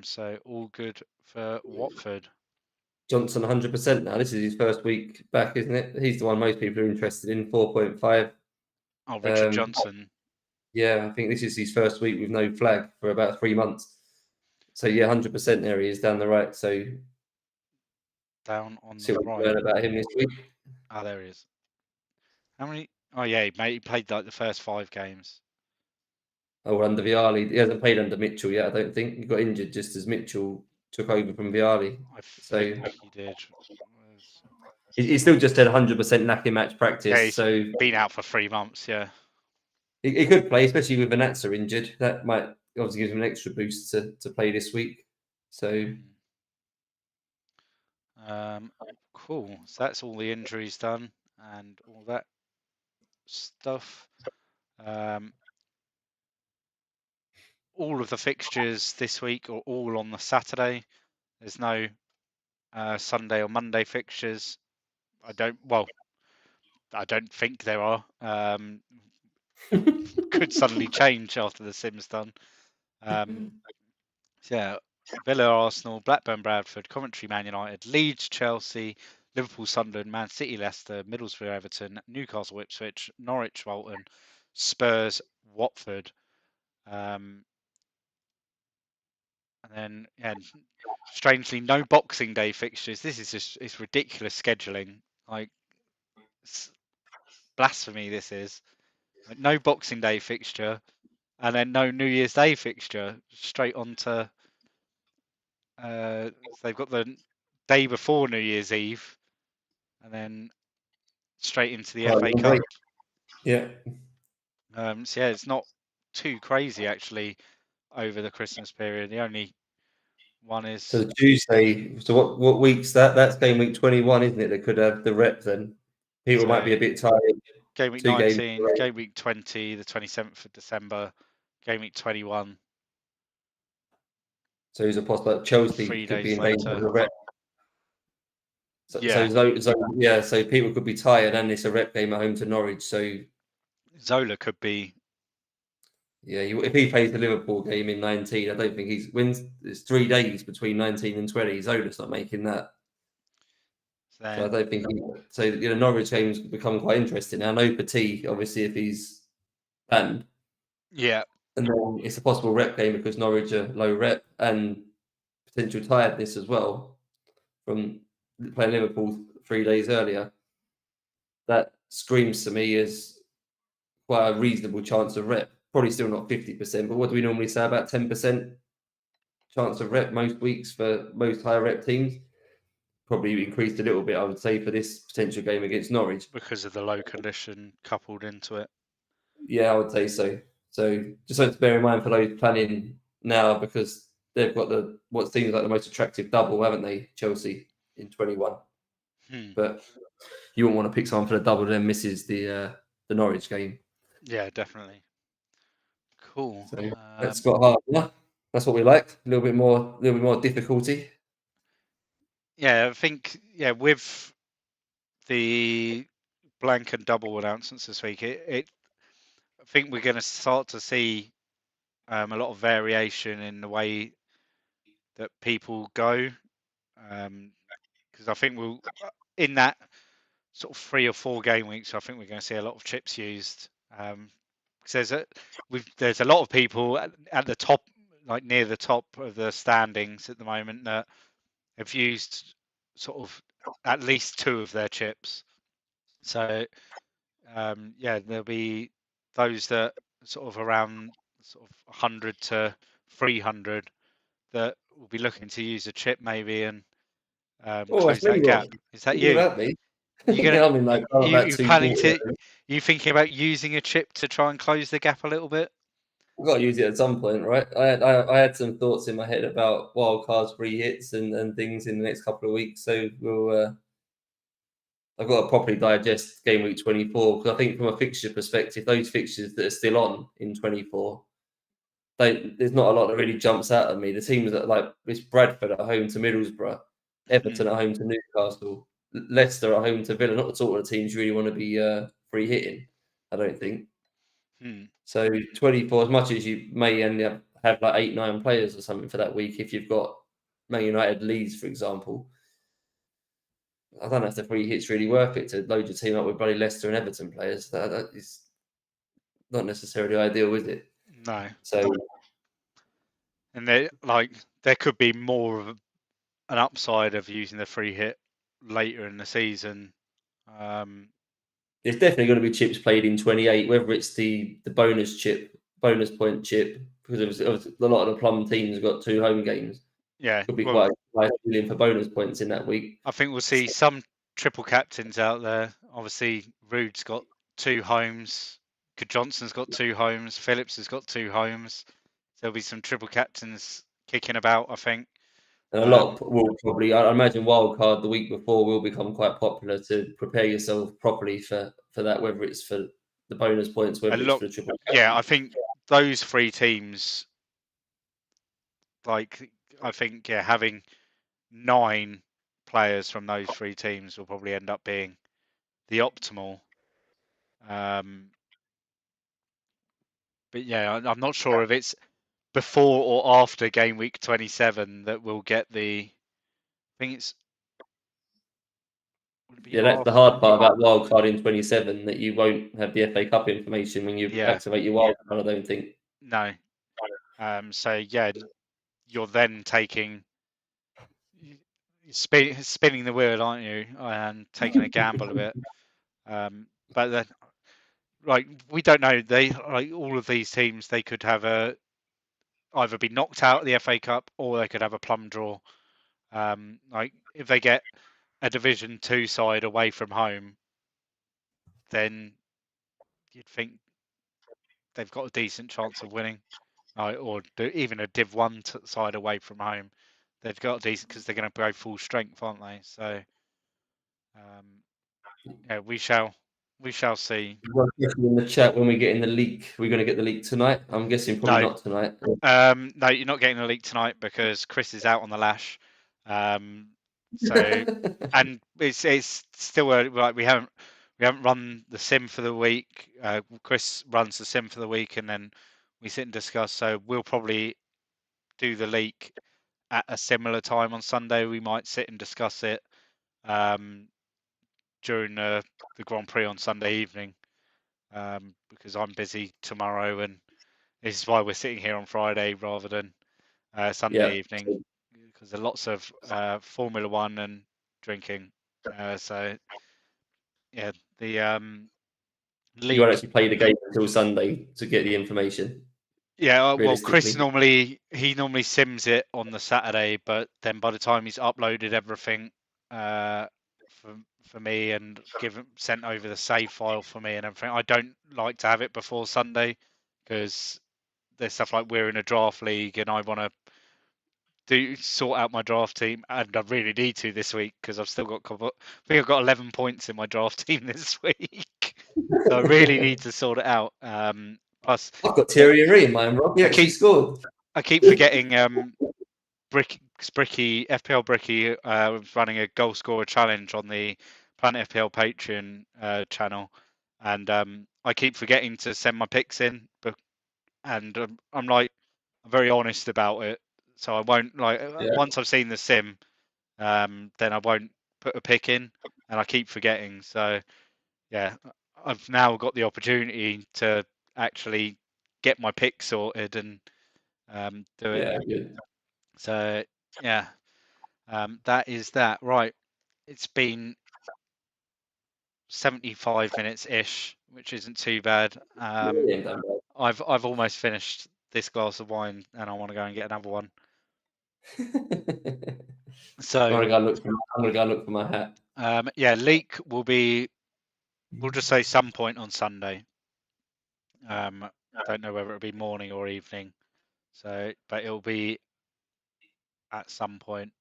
So all good for Watford. Johnson 100% now. This is his first week back, isn't it? He's the one most people are interested in. 4.5. Oh, Richard Johnson. Yeah, I think this is his first week with no flag for about 3 months. So yeah, 100% there he is down the right. So Down on see the what we right. learn about him this week. Ah, there he is. How many? Oh yeah, he played like the first 5 games. Oh, under Vialli. He hasn't played under Mitchell yet, I don't think. He got injured just as Mitchell took over from Vialli. I So think he did. he's still just had 100% knacking match Yeah, practice. he's So been out for 3 months. Yeah. he could play, especially with Venazza injured. That might obviously give him an extra boost to play this week. So Cool. So that's all the injuries done and all that stuff. All of the fixtures this week are all on the Saturday. There's no Sunday or Monday fixtures. I don't think there are. Could suddenly change after the Sim's done. So yeah, Villa, Arsenal, Blackburn, Bradford, Coventry, Man United, Leeds, Chelsea, Liverpool, Sunderland, Man City, Leicester, Middlesbrough, Everton, Newcastle, Ipswich, Norwich, Bolton, Spurs, Watford. And then, strangely, no Boxing Day fixtures. This is it's ridiculous scheduling. Like, it's blasphemy. This is like no Boxing Day fixture, and then no New Year's Day fixture. Straight on to they've got the day before New Year's Eve, and then straight into the FA Cup. Yeah. So yeah, it's not too crazy actually over the Christmas period. The only one is So Tuesday. So what week's that? That's game week 21, isn't it? They could have the rep then. People might be a bit tired. game week 19, game week 20, the 27th of December, game week 21. So there's a possible that Chelsea 3 could be days in danger of later. a rep. So people could be tired, and it's a rep game at home to Norwich. So Zola could be. Yeah, if he plays the Liverpool game in 19, I don't think he's wins. It's 3 days between 19 and 20. Zola's not making that. So I don't think. Norwich games become quite interesting. I know Petit, obviously, if he's banned. Yeah. And then it's a possible rep game because Norwich are low rep and potential tiredness as well from playing Liverpool 3 days earlier. That screams to me as quite a reasonable chance of rep. Probably still not 50%, but what do we normally say about 10% chance of rep most weeks for most higher rep teams? Probably increased a little bit, I would say, for this potential game against Norwich. Because of the low condition coupled into it. Yeah, I would say so. So just something to bear in mind for those planning now, because they've got what seems like the most attractive double, haven't they, Chelsea, in 21? But you wouldn't want to pick someone for the double and then misses the Norwich game. Yeah, definitely. Cool. So that's got hard. Yeah, that's what we like. A little bit more difficulty. Yeah, I think with the blank and double announcements this week, I think we're going to start to see a lot of variation in the way that people go, because I think we'll in that sort of 3 or 4 game weeks, I think we're going to see a lot of chips used. Because there's a lot of people at the top, like near the top of the standings at the moment, that have used sort of at least 2 of their chips. So there'll be those that sort of around sort of 100 to 300 that will be looking to use a chip maybe and It's close me, that Rob. gap. Is that Thinking you? about me. You gonna Yeah, I'm in like about you planning 240. to you thinking about using a chip to try and close the gap a little bit? We've got to use it at some point, right? I had some thoughts in my head about wild cards, free hits, and things in the next couple of weeks. So we'll. I've got to properly digest game week 24 because I think from a fixture perspective, those fixtures that are still on in 24, there's not a lot that really jumps out at me. The teams that like it's Bradford at home to Middlesbrough, Everton at home to Newcastle, Leicester at home to Villa. Not the sort of teams you really want to be free hitting, I don't think. So 24, as much as you may only have like 8-9 players or something for that week, if you've got Man United Leeds, for example, I don't know if the free hit's really worth it to load your team up with bloody Leicester and Everton players. That is not necessarily ideal, is it? No. So, and there could be more of an upside of using the free hit later in the season. there's definitely going to be chips played in 28, whether it's the bonus point chip, because it was a lot of the plum teams have got 2 home games. Yeah, Could be quite a nice feeling for bonus points in that week. I think we'll see some triple captains out there. Obviously, Ruud's got 2 homes. Johnson's got 2 homes. Phillips has got 2 homes. There'll be some triple captains kicking about, I think. And a lot will probably, I imagine, wildcard the week before will become quite popular to prepare yourself properly for that, whether it's for the bonus points, whether it's for the triple captain. Yeah, I think those 3 teams, having 9 players from those 3 teams will probably end up being the optimal. But yeah, I'm not sure if it's before or after game week 27 that we'll get I think it's. Yeah, that's the hard part about wildcard in 27, that you won't have the FA Cup information when you activate your wildcard, I don't think. No. So yeah, you're then spinning the wheel, aren't you, and taking a gamble a bit. But then, we don't know. All of these teams, they could have either be knocked out of the FA Cup or they could have a plum draw. If they get a Division 2 side away from home, then you'd think they've got a decent chance of winning, or even a Div 1 side away from home. They've got a decent, because they're going to go full strength, aren't they? So, yeah, we shall see. In the chat, when we get in the leak, we're going to get the leak tonight. I'm guessing probably not tonight. No, you're not getting the leak tonight because Chris is out on the lash. So, and it's still like we haven't run the sim for the week. Chris runs the sim for the week, and then we sit and discuss. So we'll probably do the leak at a similar time on Sunday. We might sit and discuss it during the Grand Prix on Sunday evening, because I'm busy tomorrow, and this is why we're sitting here on Friday rather than Sunday evening, because there are lots of Formula One and drinking. So yeah, the leak. You won't actually play the game until Sunday to get the information. Yeah, well, Chris normally sims it on the Saturday, but then by the time he's uploaded everything for me and sent over the save file for me and everything, I don't like to have it before Sunday because there's stuff like we're in a draft league and I want to do sort out my draft team, and I really need to this week because I've still got. I think I've got 11 points in my draft team this week, so I really need to sort it out. Plus, I've got Thierry Henry in mine, Rob. He actually scored. I keep forgetting. Bricky FPL Bricky was running a goal scorer challenge on the Planet FPL Patreon channel, and I keep forgetting to send my picks in, and I'm very honest about it, so I won't once I've seen the sim, then I won't put a pick in, and I keep forgetting. So yeah, I've now got the opportunity to actually get my pick sorted and do it. Yeah, good. So yeah. That is that. Right. It's been 75 minutes ish, which isn't too bad. I've almost finished this glass of wine and I want to go and get another one. So I'm gonna go look for my hat. yeah, leak will be, we'll just say some point on Sunday. Don't know whether it'll be morning or evening. So, but it'll be at some point.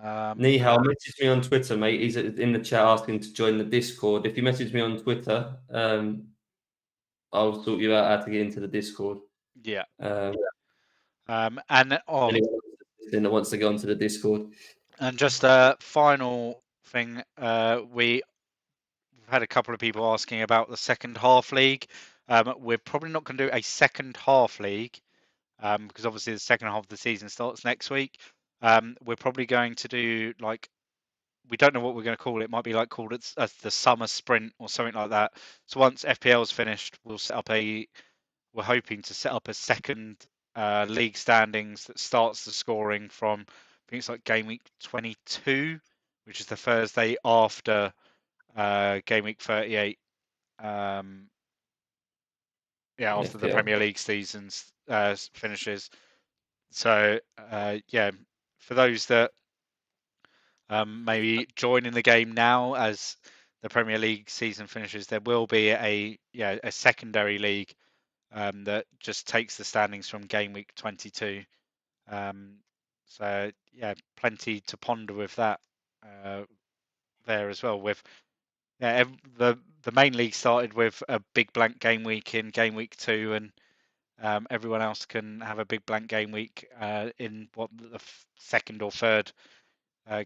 Nihal, message me on Twitter, mate. He's in the chat asking to join the Discord. If you message me on Twitter, I'll sort you out how to get into the Discord. Yeah. And anyone that wants to go onto the Discord. And just a final thing, we've had a couple of people asking about the second half league. We're probably not going to do a second half league because obviously the second half of the season starts next week. We're probably going to do we don't know what we're going to call it. It might be called it as the summer sprint or something like that. So once FPL's finished, we're hoping to set up a second league standings that starts the scoring from, I think it's Gameweek 22, which is the Thursday after Gameweek 38. After the Premier League season finishes. So yeah, for those that maybe joining the game now as the Premier League season finishes, there will be a secondary league that just takes the standings from Gameweek 22. So yeah, plenty to ponder with that there as well. With the main league started with a big blank game week in Gameweek 2, and everyone else can have a big blank game week in the second or third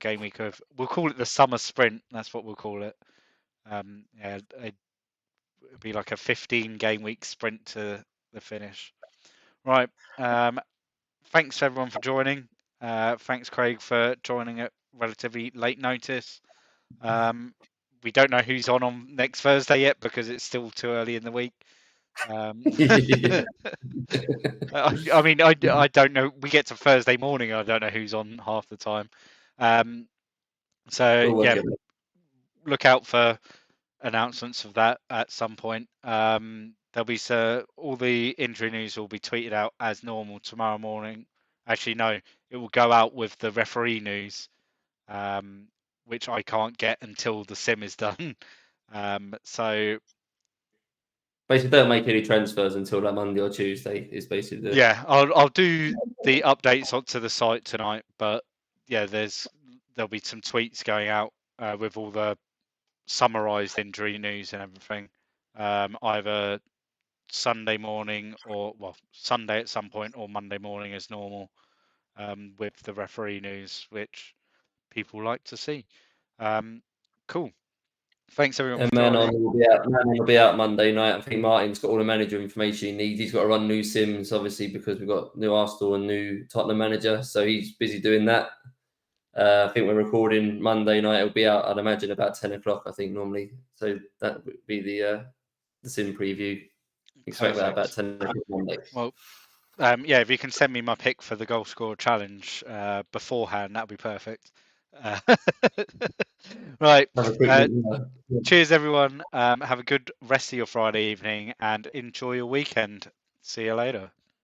game week of. We'll call it the summer sprint. That's what we'll call it. It'd be like a 15 game week sprint to the finish. Right. Thanks everyone for joining. Thanks Craig for joining at relatively late notice. We don't know who's on next Thursday yet because it's still too early in the week. I mean, I don't know. We get to Thursday morning. I don't know who's on half the time. Look out for announcements of that at some point. There'll be all the injury news will be tweeted out as normal tomorrow morning. Actually, no, it will go out with the referee news, which I can't get until the sim is done. So basically, don't make any transfers until Monday or Tuesday. Is basically I'll do the updates onto the site tonight, but yeah, there'll be some tweets going out with all the summarized injury news and everything, either Sunday morning or Sunday at some point or Monday morning as normal, with the referee news, which people like to see. Cool. Thanks everyone for joining. Man will be out Monday night. I think Martin's got all the manager information he needs. He's got to run new sims, obviously, because we've got new Arsenal and new Tottenham manager. So he's busy doing that. I think we're recording Monday night. It'll be out, I'd imagine, about 10 o'clock, I think, normally. So that would be the sim preview. Expect that about 10 o'clock Monday. Well, if you can send me my pick for the goal scorer challenge beforehand, that'd be perfect. Right. Cheers, everyone. Have a good rest of your Friday evening and enjoy your weekend. See you later.